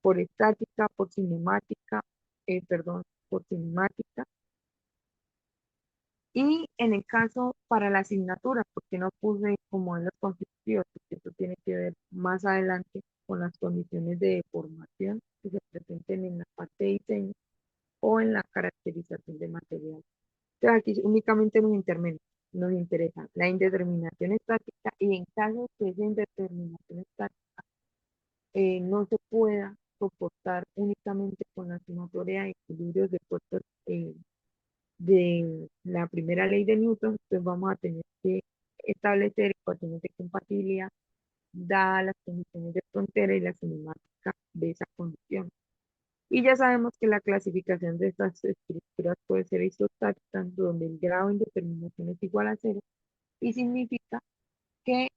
por estática, por cinemática, perdón, por cinemática. Y en el caso para la asignatura, porque no puse como en los constitutivos, porque esto tiene que ver más adelante con las condiciones de formación que se presenten en la parte de diseño. o en la caracterización de material. Entonces aquí únicamente nos interesa la indeterminación estática y en caso de que esa indeterminación estática no se pueda soportar únicamente con la sumatoria de equilibrios de fuerzas de la primera ley de Newton, pues vamos a tener que establecer ecuaciones de compatibilidad dadas las condiciones de frontera y la cinemática de esa condición. Y ya sabemos que la clasificación de estas estructuras puede ser isostática, donde el grado de indeterminación es igual a cero, y significa que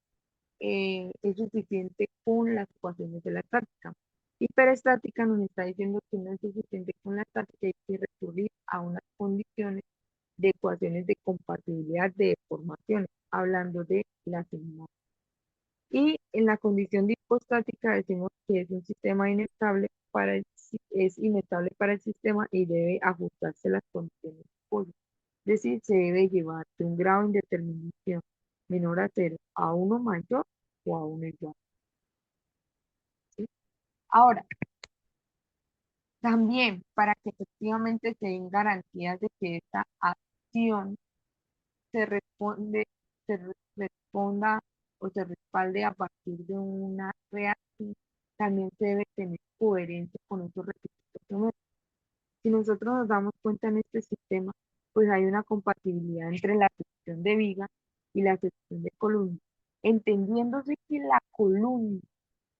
es suficiente con las ecuaciones de la estática. Hiperestática nos está diciendo que no es suficiente con la estática, hay que recurrir a unas condiciones de ecuaciones de compatibilidad de deformaciones, hablando de la cinemática. Y en la condición de hipostática decimos que es un sistema inestable es inestable para el sistema y debe ajustarse a las condiciones de apoyo. Es decir, se debe llevar de un grado de indeterminación menor a cero a uno mayor o a uno igual. ¿Sí? Ahora, también para que efectivamente se den garantías de que esta acción se responde, responda o se respalde a partir de una reacción, también se debe tener coherencia con esos requisitos geométricos. Si nosotros nos damos cuenta en este sistema, pues hay una compatibilidad entre la sección de viga y la sección de columna, entendiéndose que la columna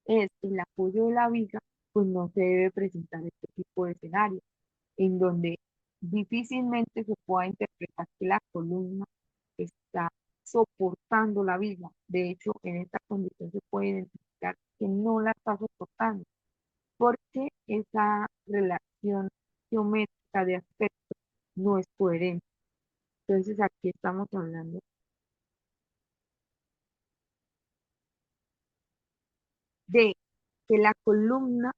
es el apoyo de la viga, pues no se debe presentar este tipo de escenario, en donde difícilmente se pueda interpretar que la columna está soportando la viga. De hecho, en esta condición se puede identificar que no la está soportando, porque esa relación geométrica de aspecto no es coherente. Entonces aquí estamos hablando de que la columna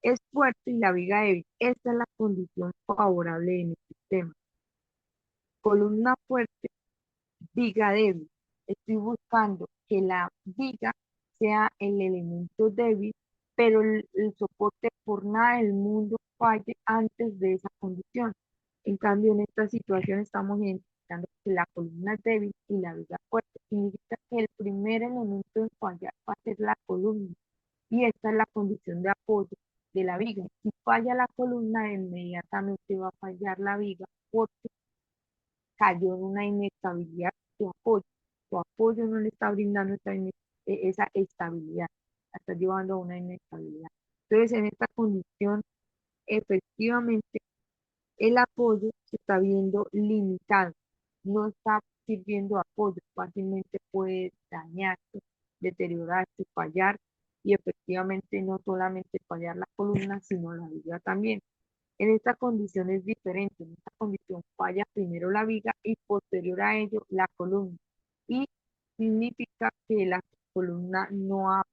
es fuerte y la viga débil. Esta es la condición favorable en el sistema. Columna fuerte, viga débil. Estoy buscando que la viga sea el elemento débil, pero el soporte por nada del mundo falle antes de esa condición. En cambio, en esta situación estamos identificando que la columna es débil y la viga fuerte. Significa que el primer elemento en fallar va a ser la columna. Y esta es la condición de apoyo de la viga. Si falla la columna, inmediatamente va a fallar la viga porque cayó en una inestabilidad su apoyo. Su apoyo no le está brindando esa estabilidad, la está llevando a una inestabilidad. Entonces, en esta condición, efectivamente, el apoyo se está viendo limitado, no está sirviendo de apoyo, fácilmente puede dañarse, deteriorarse, fallar, y efectivamente no solamente fallar la columna, sino la viga también. En esta condición es diferente. En esta condición falla primero la viga y posterior a ello la columna. Y significa que la columna no ha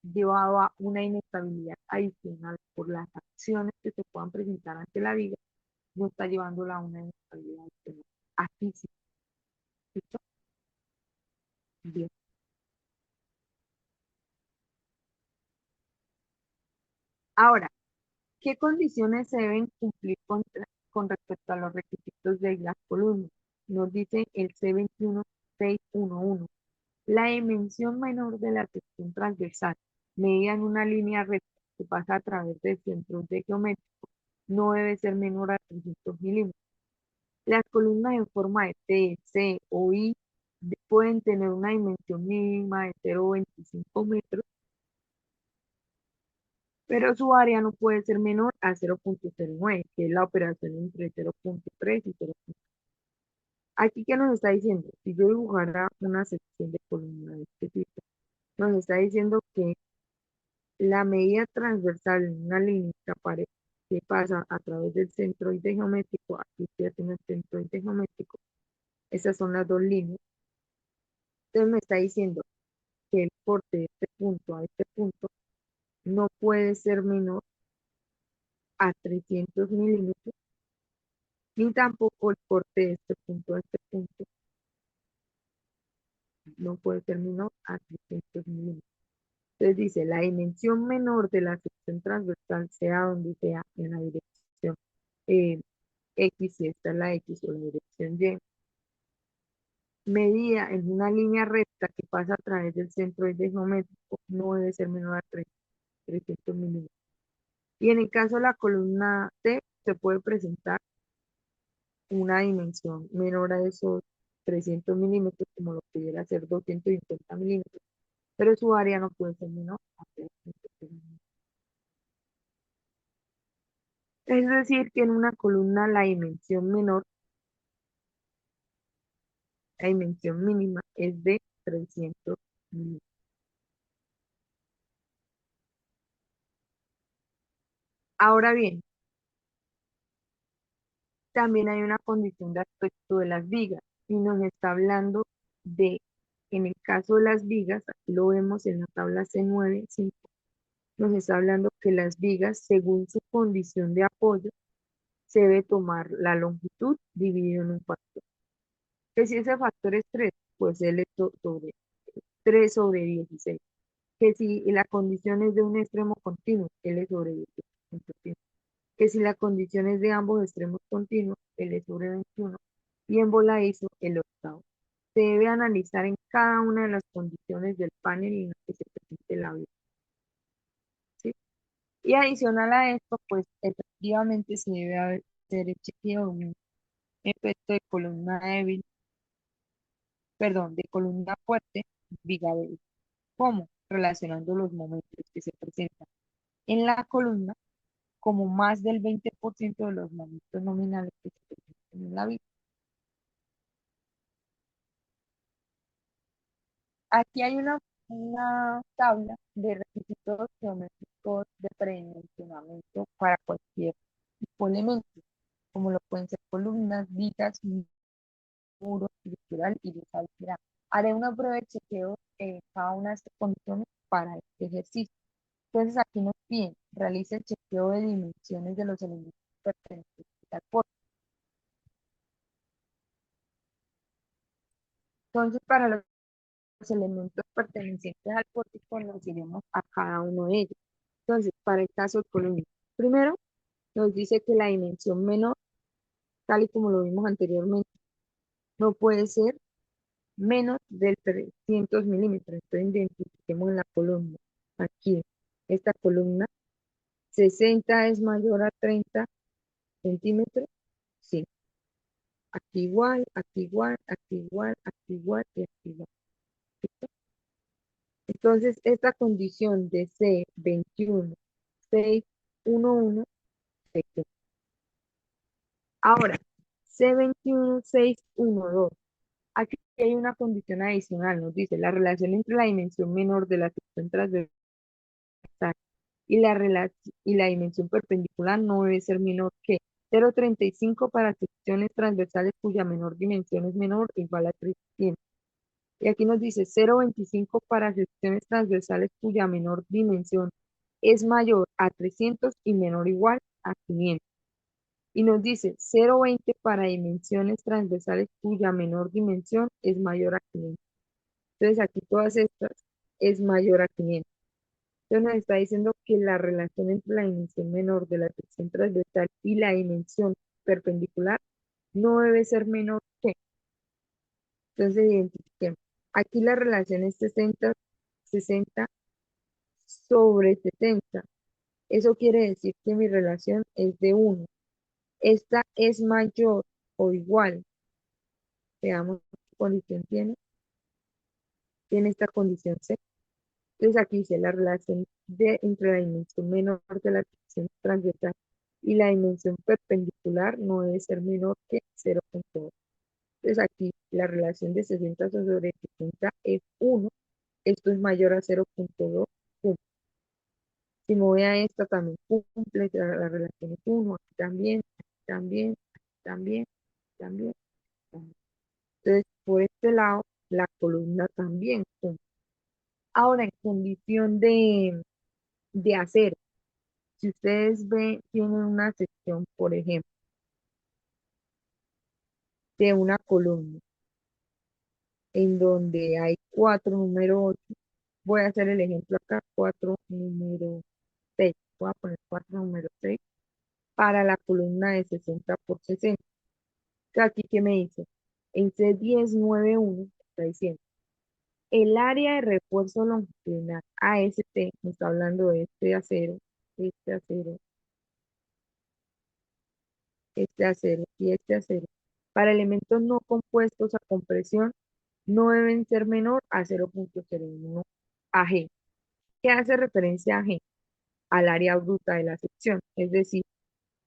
llevado a una inestabilidad adicional por las acciones que se puedan presentar ante la viga, no está llevándola a una inestabilidad adicional. Aquí sí. ¿Listo? Bien. Ahora, ¿qué condiciones se deben cumplir con respecto a los requisitos de las columnas? Nos dice el C21611. La dimensión menor de la sección transversal, medida en una línea recta que pasa a través del centro de geométrico, no debe ser menor a 300 milímetros. Las columnas en forma de T, C o I pueden tener una dimensión mínima de 0,25 metros, pero su área no puede ser menor a 0,09, que es la operación entre 0,3 y 0,5. Aquí, ¿qué nos está diciendo? Si yo dibujara una sección de columna de este tipo, nos está diciendo que la medida transversal en una línea que pasa a través del centroide geométrico, aquí estoy haciendo el centroide geométrico, esas son las dos líneas. Entonces me está diciendo que el corte de este punto a este punto no puede ser menor a 300 milímetros, ni tampoco el corte de este punto a este punto no puede ser menor a 300 milímetros. Entonces dice, la dimensión menor de la sección transversal, sea donde sea, en la dirección eh, X, si esta es la X o la dirección Y, medida en una línea recta que pasa a través del centro del eje geométrico, no debe ser menor a 300 milímetros. Y en el caso de la columna T, se puede presentar una dimensión menor a esos 300 milímetros, como lo pudiera ser 250 milímetros, pero su área no puede ser menor a 300 milímetros. Es decir, que en una columna la dimensión mínima es de 300 milímetros. Ahora bien, también hay una condición de aspecto de las vigas y nos está hablando de, en el caso de las vigas, aquí lo vemos en la tabla C9, 5, nos está hablando que las vigas, según su condición de apoyo, se debe tomar la longitud dividido en un factor. Que si ese factor es 3, pues L sobre 3 sobre 16. Que si la condición es de un extremo continuo, L sobre 18. Que si la condición es de ambos extremos continuos, L sobre 21. Y en voladizo, el octavo. Se debe analizar en cada una de las condiciones del panel en la que se presente la viga, ¿sí? Y adicional a esto, pues efectivamente se debe hacer el chequeo de un efecto de columna débil, perdón, de columna fuerte, viga débil. ¿Cómo? Relacionando los momentos que se presentan en la columna como más del 20% de los momentos nominales que se presentan en la viga. Aquí hay una tabla de requisitos geométricos de predimensionamiento para cualquier tipo de elemento, como lo pueden ser columnas, vigas, muros, estructural y desaldera. Haré una prueba de chequeo en cada una de estas condiciones para este ejercicio. Entonces aquí nos piden, realice el chequeo de dimensiones de los elementos pertenecientes al pórtico. Entonces, para los elementos pertenecientes al pórtico nos iremos a cada uno de ellos. Entonces, para el caso de columna, primero nos dice que la dimensión menor, tal y como lo vimos anteriormente, no puede ser menos del 300 milímetros. Entonces, identifiquemos la columna. Aquí, esta columna, 60 es mayor a 30 centímetros. Sí, aquí igual, aquí igual, aquí igual, aquí igual y aquí igual. ¿Listo? Entonces, esta condición de C21, 611, se cumple. Ahora, C21, 612. Aquí hay una condición adicional, nos dice la relación entre la dimensión menor de la sección transversal y la dimensión perpendicular no debe ser menor que 0,35 para secciones transversales cuya menor dimensión es menor o igual a 300. Y aquí nos dice 0,25 para secciones transversales cuya menor dimensión es mayor a 300 y menor o igual a 500. Y nos dice 0,20 para dimensiones transversales cuya menor dimensión es mayor a 500. Entonces aquí todas estas es mayor a 500. Entonces nos está diciendo que la relación entre la dimensión menor de la sección transversal y la dimensión perpendicular no debe ser menor que. Entonces identifiquemos. Aquí la relación es 60 sobre 70. Eso quiere decir que mi relación es de 1. Esta es mayor o igual. Veamos qué condición tiene. Tiene esta condición C. Entonces aquí dice la relación entre la dimensión menor de la sección transversal y la dimensión perpendicular no debe ser menor que 0,2. Entonces aquí la relación de 60 sobre 70 es 1. Esto es mayor a 0,2. Si me voy a esta también cumple, la relación es 1. Aquí también, aquí también, aquí también, también, también. Entonces por este lado la columna también cumple. Ahora en condición de hacer. Si ustedes ven, tienen una sección, por ejemplo, de una columna en donde hay 4 número 8. Voy a hacer el ejemplo acá, 4 número 6. Voy a poner 4 número 6. para la columna de 60 por 60. Entonces, aquí, ¿qué me dice? En C1091 está diciendo, el área de refuerzo longitudinal AST, me está hablando de este acero, este acero y este acero, para elementos no compuestos a compresión, no deben ser menor a 0,01 AG. ¿Qué hace referencia a G? Al área bruta de la sección, es decir,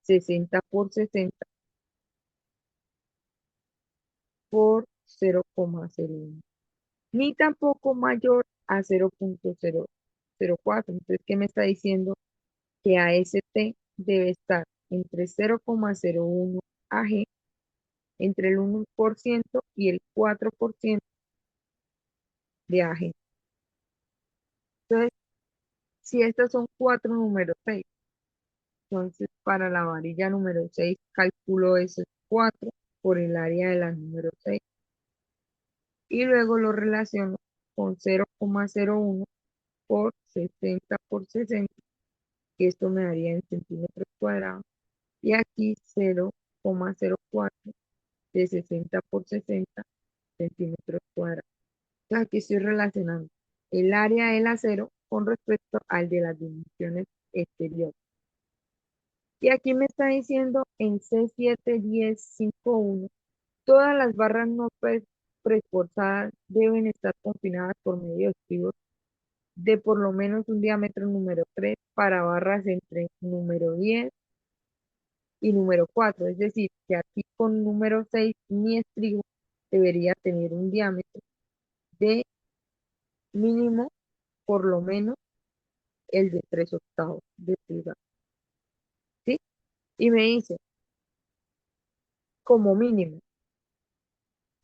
60 por 60 por 0,01, ni tampoco mayor a 0,004. Entonces, ¿qué me está diciendo? Que AST debe estar entre 0,01 AG, entre el 1% y el 4% de AG. Entonces, si estos son cuatro números 6, entonces para la varilla número 6 calculo esos 4 por el área de la número 6 y luego lo relaciono con 0,01 por 60 por 60, que esto me daría en centímetros cuadrados, y aquí 0,04 de 60 por 60 centímetros cuadrados. Entonces aquí estoy relacionando el área del acero con respecto al de las dimensiones exteriores. Y aquí me está diciendo en C71051, todas las barras no preesforzadas deben estar confinadas por medio de estribos de por lo menos un diámetro número 3 para barras entre número 10 y número 4. Es decir, que aquí con número 6 mi estribo debería tener un diámetro de mínimo por lo menos el de 3/8 de pulgada, ¿sí? Y me dice, como mínimo.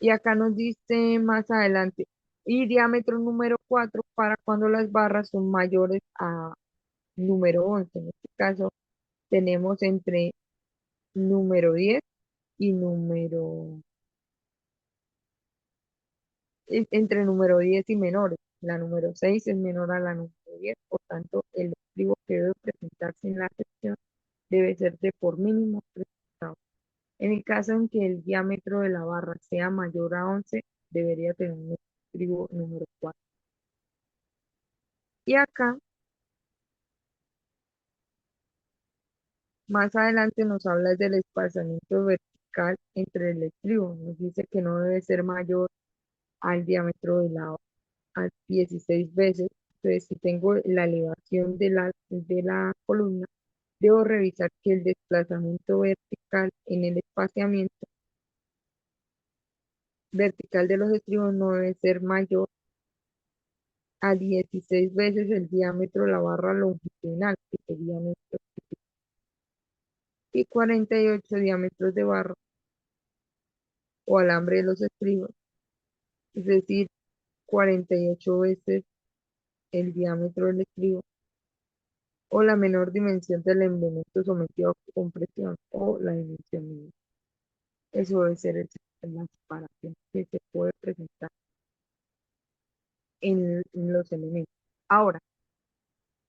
Y acá nos dice más adelante, y diámetro número 4 para cuando las barras son mayores a número 11. En este caso, tenemos entre número 10 y entre número 10 y menores. La número 6 es menor a la número 10, por tanto, el estribo que debe presentarse en la sección debe ser de por mínimo 3/8. En el caso en que el diámetro de la barra sea mayor a 11, debería tener un estribo número 4. Y acá, más adelante, nos habla del desplazamiento vertical entre el estribo. Nos dice que no debe ser mayor al diámetro de a 16 veces. Entonces, si tengo la elevación de la columna, debo revisar que el desplazamiento vertical en el espaciamiento vertical de los estribos no debe ser mayor a 16 veces el diámetro de la barra longitudinal, que sería nuestro, y 48 diámetros de barra o alambre de los estribos, es decir, 48 veces el diámetro del estribo, o la menor dimensión del elemento sometido a compresión, o la dimensión mínima. Eso debe ser la separación que se puede presentar en los elementos. Ahora,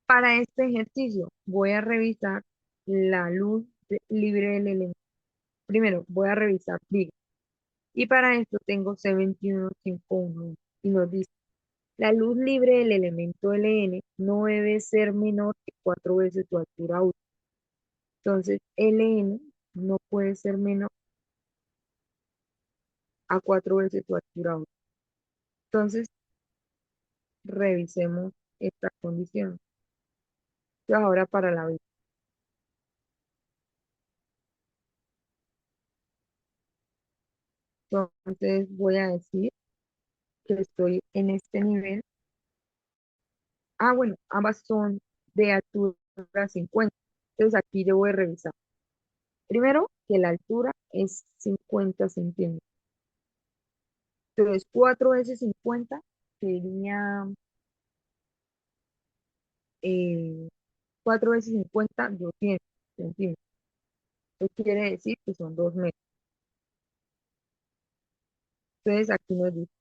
para este ejercicio voy a revisar la luz libre del elemento. Primero voy a revisar vigas. Y para esto tengo C21511 y nos dice, la luz libre del elemento Ln no debe ser menor que 4 veces su altura útil. Entonces, Ln no puede ser menor a 4 veces su altura útil. Entonces, revisemos esta condición. Entonces, ahora para la viga. Entonces, voy a decir que estoy en este nivel. Ah, bueno, ambas son de altura 50. Entonces, aquí yo voy a revisar. Primero, que la altura es 50 centímetros. Entonces, 4 veces 50 sería 4 veces 50, 200 centímetros. Eso quiere decir que son 2 metros. Entonces, aquí nos dice,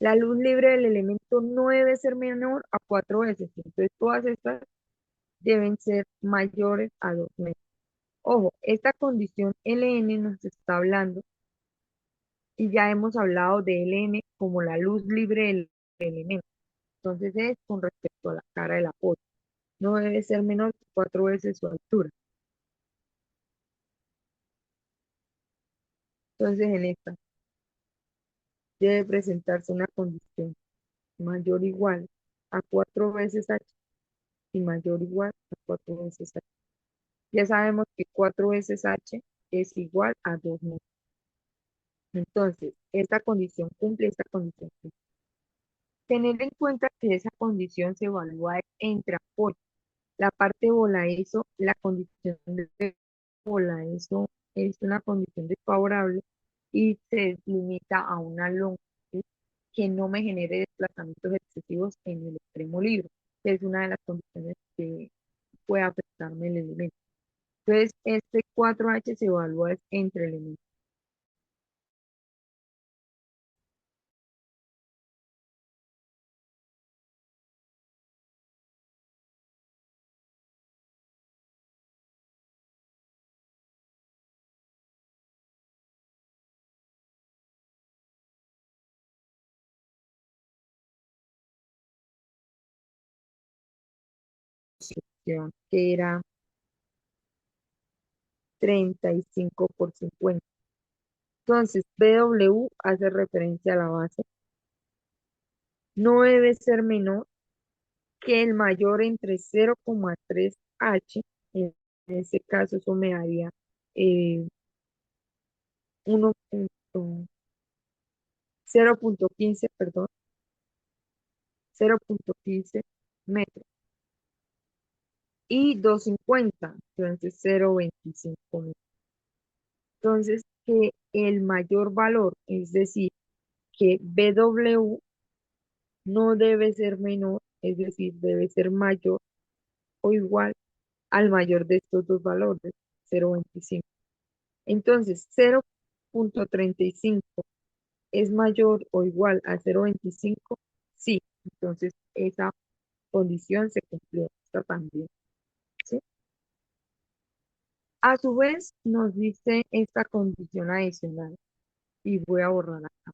la luz libre del elemento no debe ser menor a 4 veces. Entonces, todas estas deben ser mayores a 2 metros. Ojo, esta condición Ln nos está hablando y ya hemos hablado de Ln como la luz libre del elemento. Entonces es con respecto a la cara del apoyo. No debe ser menor que 4 veces su altura. Entonces en esta debe presentarse una condición mayor o igual a 4 veces h y mayor o igual a 4 veces h. Ya sabemos que 4 veces h es igual a 2 metros. Entonces, esta condición cumple, esta condición cumple. Tener en cuenta que esa condición se evalúa entre apoyos. La parte voladizo, la condición de voladizo es una condición desfavorable y se limita a una longitud que no me genere desplazamientos excesivos en el extremo libre, que es una de las condiciones que puede afectarme el elemento. Entonces, este 4H se evalúa entre elementos. Que era 35 por 50. Entonces, BW hace referencia a la base. No debe ser menor que el mayor entre 0,3H. En este caso, eso me daría eh, 0,15, perdón, 0,15 metros. Y 250, entonces 0,25 metros. Entonces, que el mayor valor, es decir, que BW no debe ser menor, es decir, debe ser mayor o igual al mayor de estos dos valores, 0,25. Entonces, 0,35 es mayor o igual a 0,25, sí. Entonces, esa condición se cumplió, esta también, ¿sí? A su vez, nos dice esta condición adicional, y voy a borrar acá.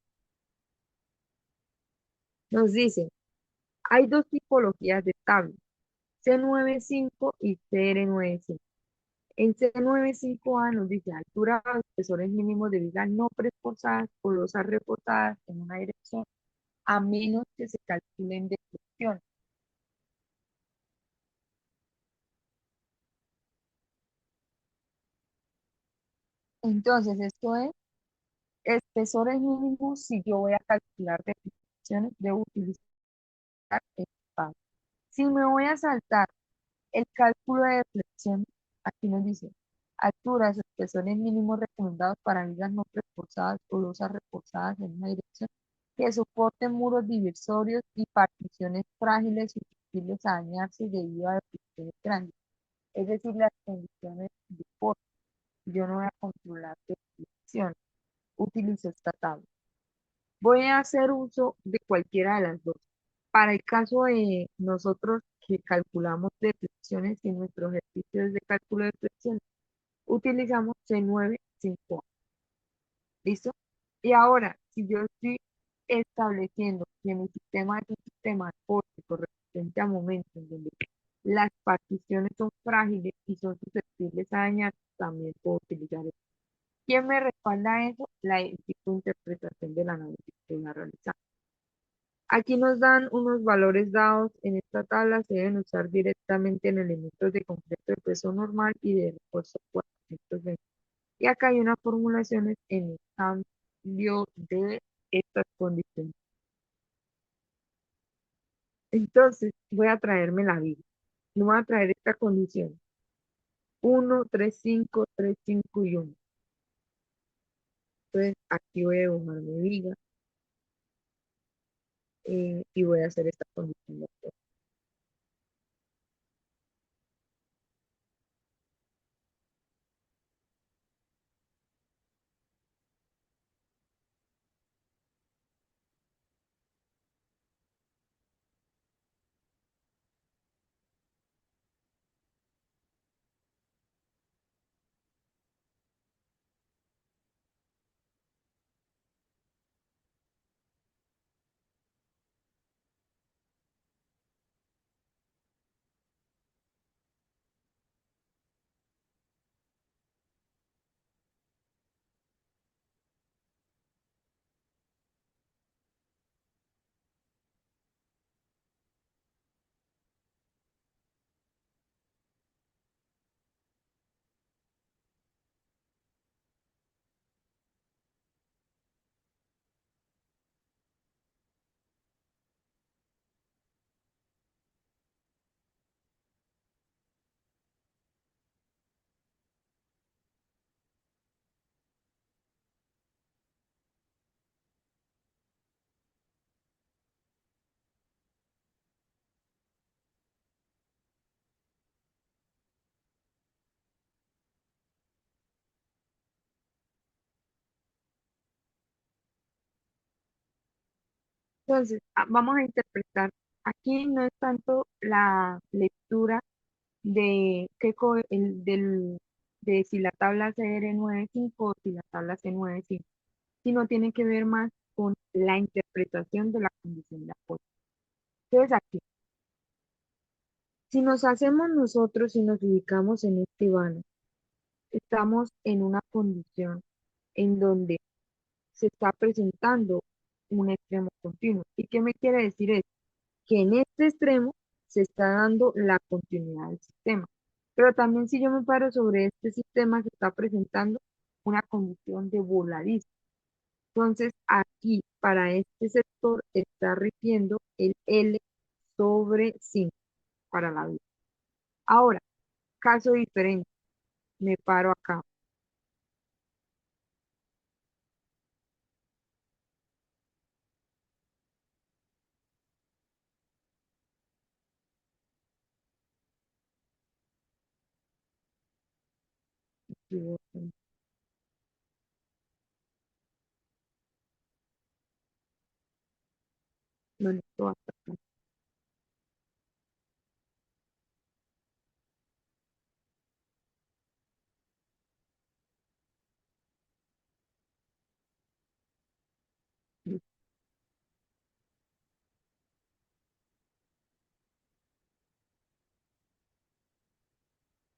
Nos dice, hay dos tipologías de tablas, C95 y CR95. En C95A nos dice altura o espesores mínimos de vigas no preesforzadas o losas reforzadas en una dirección, a menos que se calculen destrucciones. Entonces, esto es espesores mínimos. Si yo voy a calcular destrucciones, debo utilizar este paso. Si me voy a saltar el cálculo de deflexión, aquí nos dice alturas o espesores mínimos recomendados para vigas no reforzadas o losas reforzadas en una dirección que soporten muros divisorios y particiones frágiles susceptibles a dañarse debido a deflecciones grandes. Es decir, las condiciones de porte. Yo no voy a controlar deflección. Utilizo esta tabla. Voy a hacer uso de cualquiera de las dos. Para el caso de nosotros que calculamos deflexiones y nuestros ejercicios de cálculo de flexiones, utilizamos C9 5A. ¿Listo? Y ahora, si yo estoy estableciendo que mi sistema es un sistema cortico resistente a momentos en donde las particiones son frágiles y son susceptibles a dañar, también puedo utilizar eso. ¿Quién me respalda eso? La interpretación del análisis que voy a realizar. Aquí nos dan unos valores dados en esta tabla, se deben usar directamente en elementos de concreto de peso normal y de refuerzo 420. Y acá hay unas formulaciones en el cambio de estas condiciones. Entonces, voy a traerme la viga. No voy a traer esta condición. 1, 3, 5, 3, 5 y 1. Entonces, aquí voy a dibujar mi viga y voy a hacer esta condición. Entonces, vamos a interpretar. Aquí no es tanto la lectura de, de si la tabla CR95 o si la tabla C95, sino tiene que ver más con la interpretación de la condición de apoyo. Entonces, aquí, si nos hacemos nosotros y nos ubicamos en este vano, estamos en una condición en donde se está presentando un extremo continuo. ¿Y qué me quiere decir eso? Que en este extremo se está dando la continuidad del sistema. Pero también si yo me paro sobre este sistema, se está presentando una condición de voladizo. Entonces, aquí para este sector está rigiendo el L sobre 5 para la vida. Ahora, caso diferente, me paro acá. Bueno, esto hasta acá.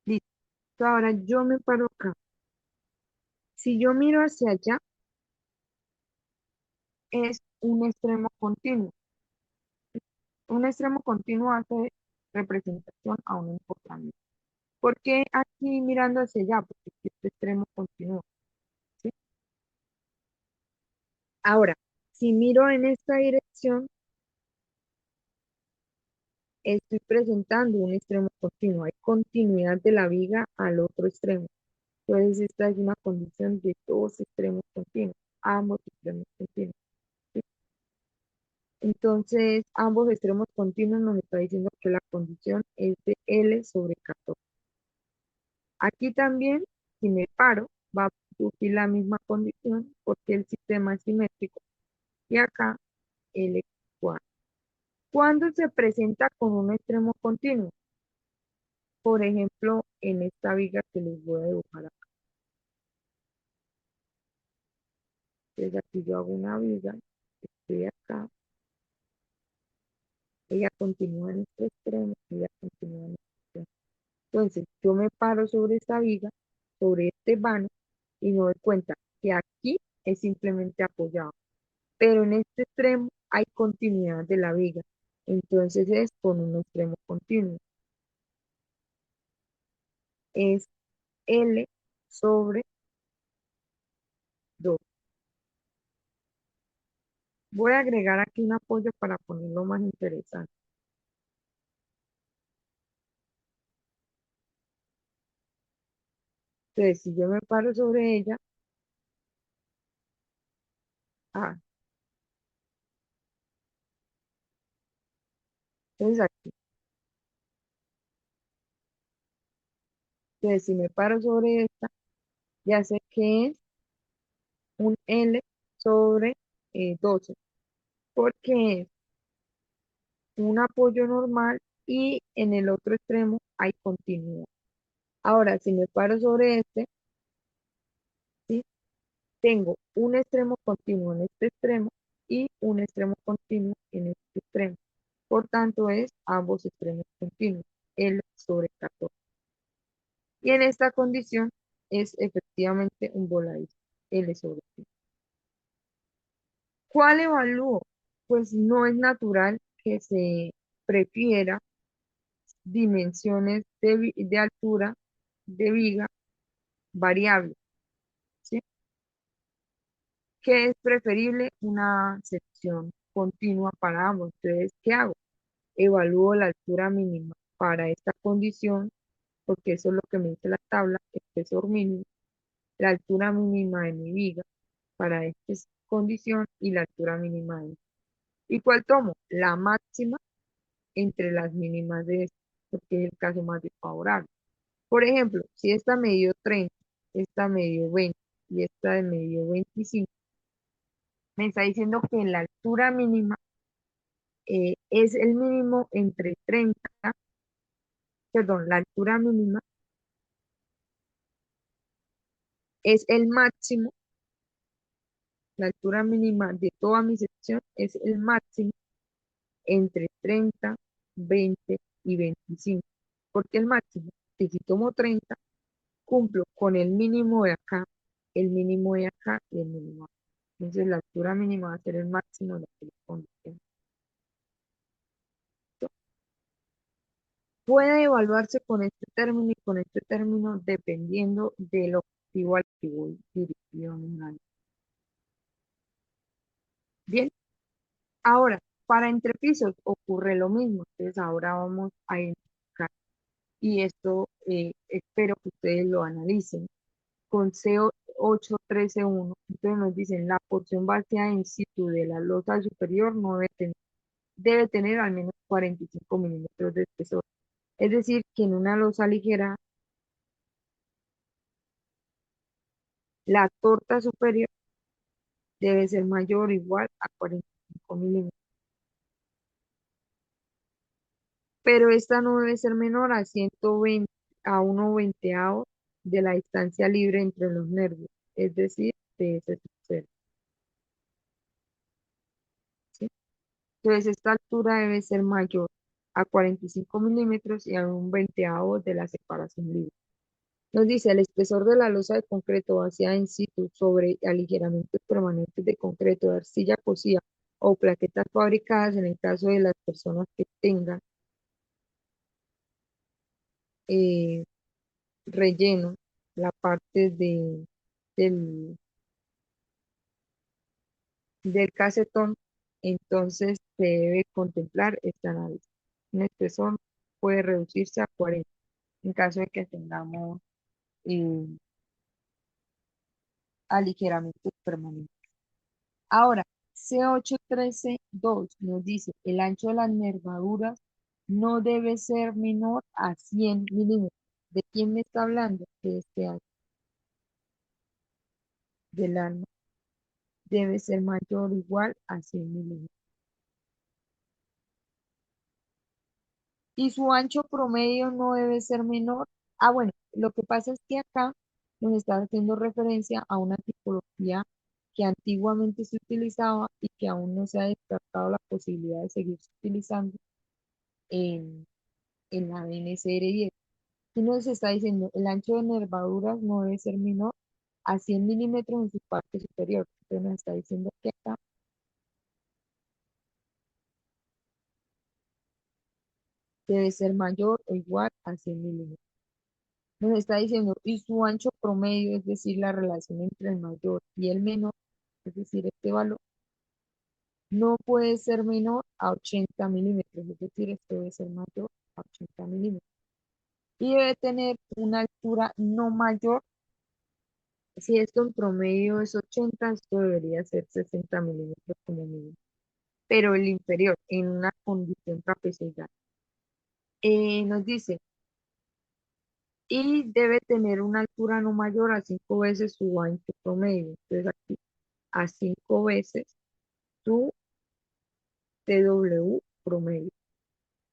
Listo. Ahora yo me paro acá. Si yo miro hacia allá, es un extremo continuo. Un extremo continuo hace representación a un importante. ¿Por qué aquí mirando hacia allá? Porque este extremo continúa, ¿sí? Ahora, si miro en esta dirección, estoy presentando un extremo continuo. Hay continuidad de la viga al otro extremo. Entonces, esta es una condición de dos extremos continuos, ambos extremos continuos, ¿sí? Entonces, ambos extremos continuos nos está diciendo que la condición es de L sobre 14. Aquí también, si me paro, va a producir la misma condición porque el sistema es simétrico y acá L cuadrado. ¿Cuándo se presenta con un extremo continuo? Por ejemplo, en esta viga que les voy a dibujar acá. Entonces aquí yo hago una viga, estoy acá, ella continúa en este extremo, ella continúa en este extremo. Entonces yo me paro sobre esta viga, sobre este vano, y me doy cuenta que aquí es simplemente apoyado, pero en este extremo hay continuidad de la viga. Entonces es con un extremo continuo. Es L sobre 2. Voy a agregar aquí un apoyo para ponerlo más interesante. Entonces, si yo me paro sobre ella, ah, entonces aquí. Entonces, si me paro sobre esta, ya sé que es un L sobre 12, porque es un apoyo normal y en el otro extremo hay continuidad. Ahora, si me paro sobre este, ¿sí? Tengo un extremo continuo en este extremo y un extremo continuo en este extremo. Por tanto, es ambos extremos continuos, L sobre 14. Y en esta condición es efectivamente un voladizo, L sobre 5. ¿Cuál evalúo? Pues no es natural que se prefiera dimensiones de altura de viga variable, ¿sí? Que es preferible una sección continua para ambos. Entonces, ¿qué hago? Evalúo la altura mínima para esta condición, porque eso es lo que me dice la tabla, espesor mínimo, la altura mínima de mi viga para esta condición y la altura mínima de esta. ¿Y cuál tomo? La máxima entre las mínimas de esta, porque es el caso más desfavorable. Por ejemplo, si esta me dio 30, esta me dio 20 y esta me dio 25, me está diciendo que la altura mínima es el mínimo entre 30, perdón, la altura mínima es el máximo, la altura mínima de toda mi sección es el máximo entre 30, 20 y 25. Porque el máximo, que si tomo 30, cumplo con el mínimo de acá, el mínimo de acá y el mínimo de acá. Entonces la altura mínima va a ser el máximo de la que le pongo. Puede evaluarse con este término y con este término dependiendo del objetivo al que voy dirigido en un año. Bien, ahora, para entrepisos ocurre lo mismo. Entonces ahora vamos a identificar y esto espero que ustedes lo analicen con CO813.1. Entonces nos dicen la porción vacía en situ de la losa superior no debe tener al menos 45 milímetros de espesor. Es decir, que en una losa ligera la torta superior debe ser mayor o igual a 45 milímetros, pero esta no debe ser menor a 120 a 1/20 de la distancia libre entre los nervios, es decir, de ese tercero, ¿sí? Entonces esta altura debe ser mayor a 45 milímetros y a 1/20 de la separación libre. Nos dice el espesor de la losa de concreto vacía in situ sobre aligeramientos permanentes de concreto, de arcilla cocida o plaquetas fabricadas en el caso de las personas que tengan eh, relleno, la parte del, del casetón, entonces se debe contemplar este análisis. Un espesor puede reducirse a 40 en caso de que tengamos eh, aligeramientos permanentes. Ahora, C813.2 nos dice, el ancho de las nervaduras no debe ser menor a 100 milímetros. ¿De quién me está hablando? De este ancho del alma debe ser mayor o igual a 100 milímetros. Y su ancho promedio no debe ser menor. Ah, bueno, lo que pasa es que acá nos está haciendo referencia a una tipología que antiguamente se utilizaba y que aún no se ha descartado la posibilidad de seguirse utilizando en, en la NSR10. Y nos está diciendo, el ancho de nervaduras no debe ser menor a 100 milímetros en su parte superior. Entonces nos está diciendo que acá debe ser mayor o igual a 100 milímetros. Nos está diciendo, y su ancho promedio, es decir, la relación entre el mayor y el menor, es decir, este valor, no puede ser menor a 80 milímetros, es decir, esto debe ser mayor a 80 milímetros. Y debe tener una altura no mayor, si esto en promedio es 80, esto debería ser 60 milímetros como mínimo, pero el inferior, en una condición trapezoidal. Nos dice, y debe tener una altura no mayor a 5 veces su ancho promedio. Entonces aquí a 5 veces su TW promedio.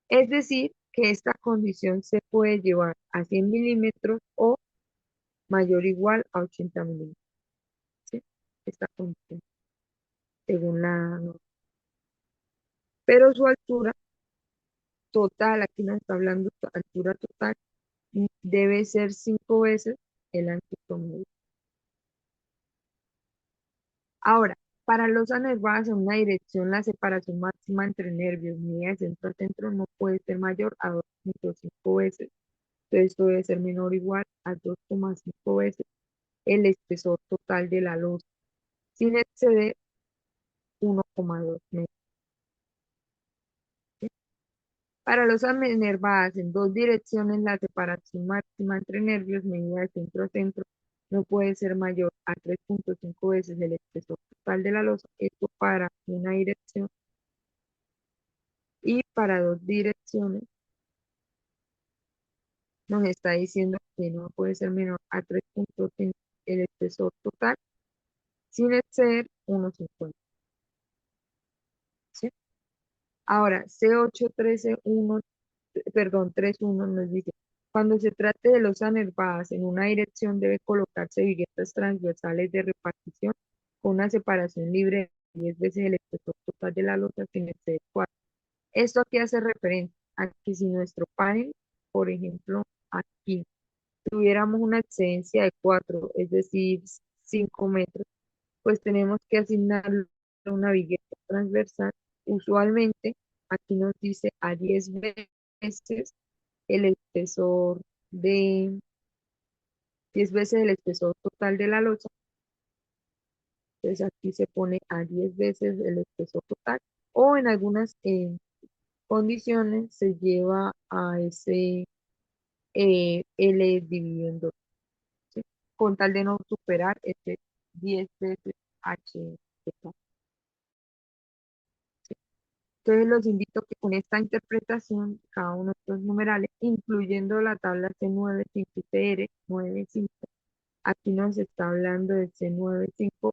Es decir, que esta condición se puede llevar a 100 milímetros o mayor o igual a 80 milímetros. ¿Sí? Esta condición, según la norma. Pero su altura total, aquí nos está hablando de altura total, debe ser 5 veces el ancho promedio. Ahora, para los anervados en una dirección, la separación máxima entre nervios medida de centro a centro no puede ser mayor a 2,5 veces. Entonces, esto debe ser menor o igual a 2,5 veces el espesor total de la losa, sin exceder 1,2 metros. ¿Sí? Para los anervadas en dos direcciones, la separación máxima entre nervios medida de centro a centro no puede ser mayor a 3,5 veces el espesor total de la losa. Esto para una dirección. Y para dos direcciones nos está diciendo que no puede ser menor a 3,5 el espesor total sin exceder 1,50. ¿Sí? Ahora, C813-1, perdón, 3-1 nos dice, cuando se trate de losas nervadas en una dirección debe colocarse viguetas transversales de repartición con una separación libre de 10 veces el espesor total de la losa sin exceder 4. Esto aquí hace referencia a que si nuestro panel, por ejemplo, aquí tuviéramos una excedencia de 4, es decir, 5 metros, pues tenemos que asignarle una vigueta transversal. Usualmente, aquí nos dice a 10 veces el espesor de 10 veces el espesor total de la losa. Entonces aquí se pone a 10 veces el espesor total o en algunas condiciones se lleva a ese L dividido en 2, ¿sí? Con tal de no superar este 10 veces H total. Entonces los invito a que con esta interpretación, cada uno de estos numerales, incluyendo la tabla C95 y CR95, aquí nos está hablando de C95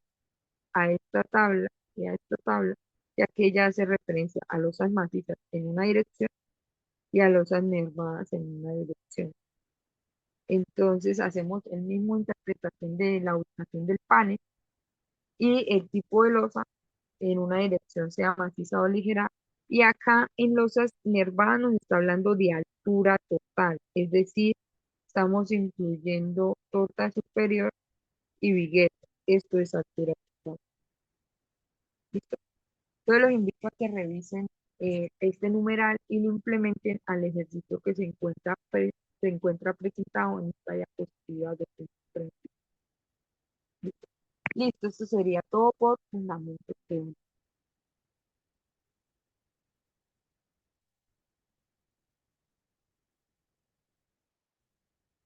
a esta tabla y a esta tabla, ya que ella hace referencia a losas macizas en una dirección y a losas nervadas en una dirección. Entonces hacemos el mismo interpretación de la ubicación del panel y el tipo de losa en una dirección sea maciza o ligera. Y acá en losas nervadas nos está hablando de altura total, es decir, estamos incluyendo torta superior y vigueta. Esto es altura total. ¿Listo? Entonces los invito a que revisen este numeral y lo implementen al ejercicio que se encuentra presentado en esta diapositiva de frente. Listo, esto sería todo por fundamentos teóricos.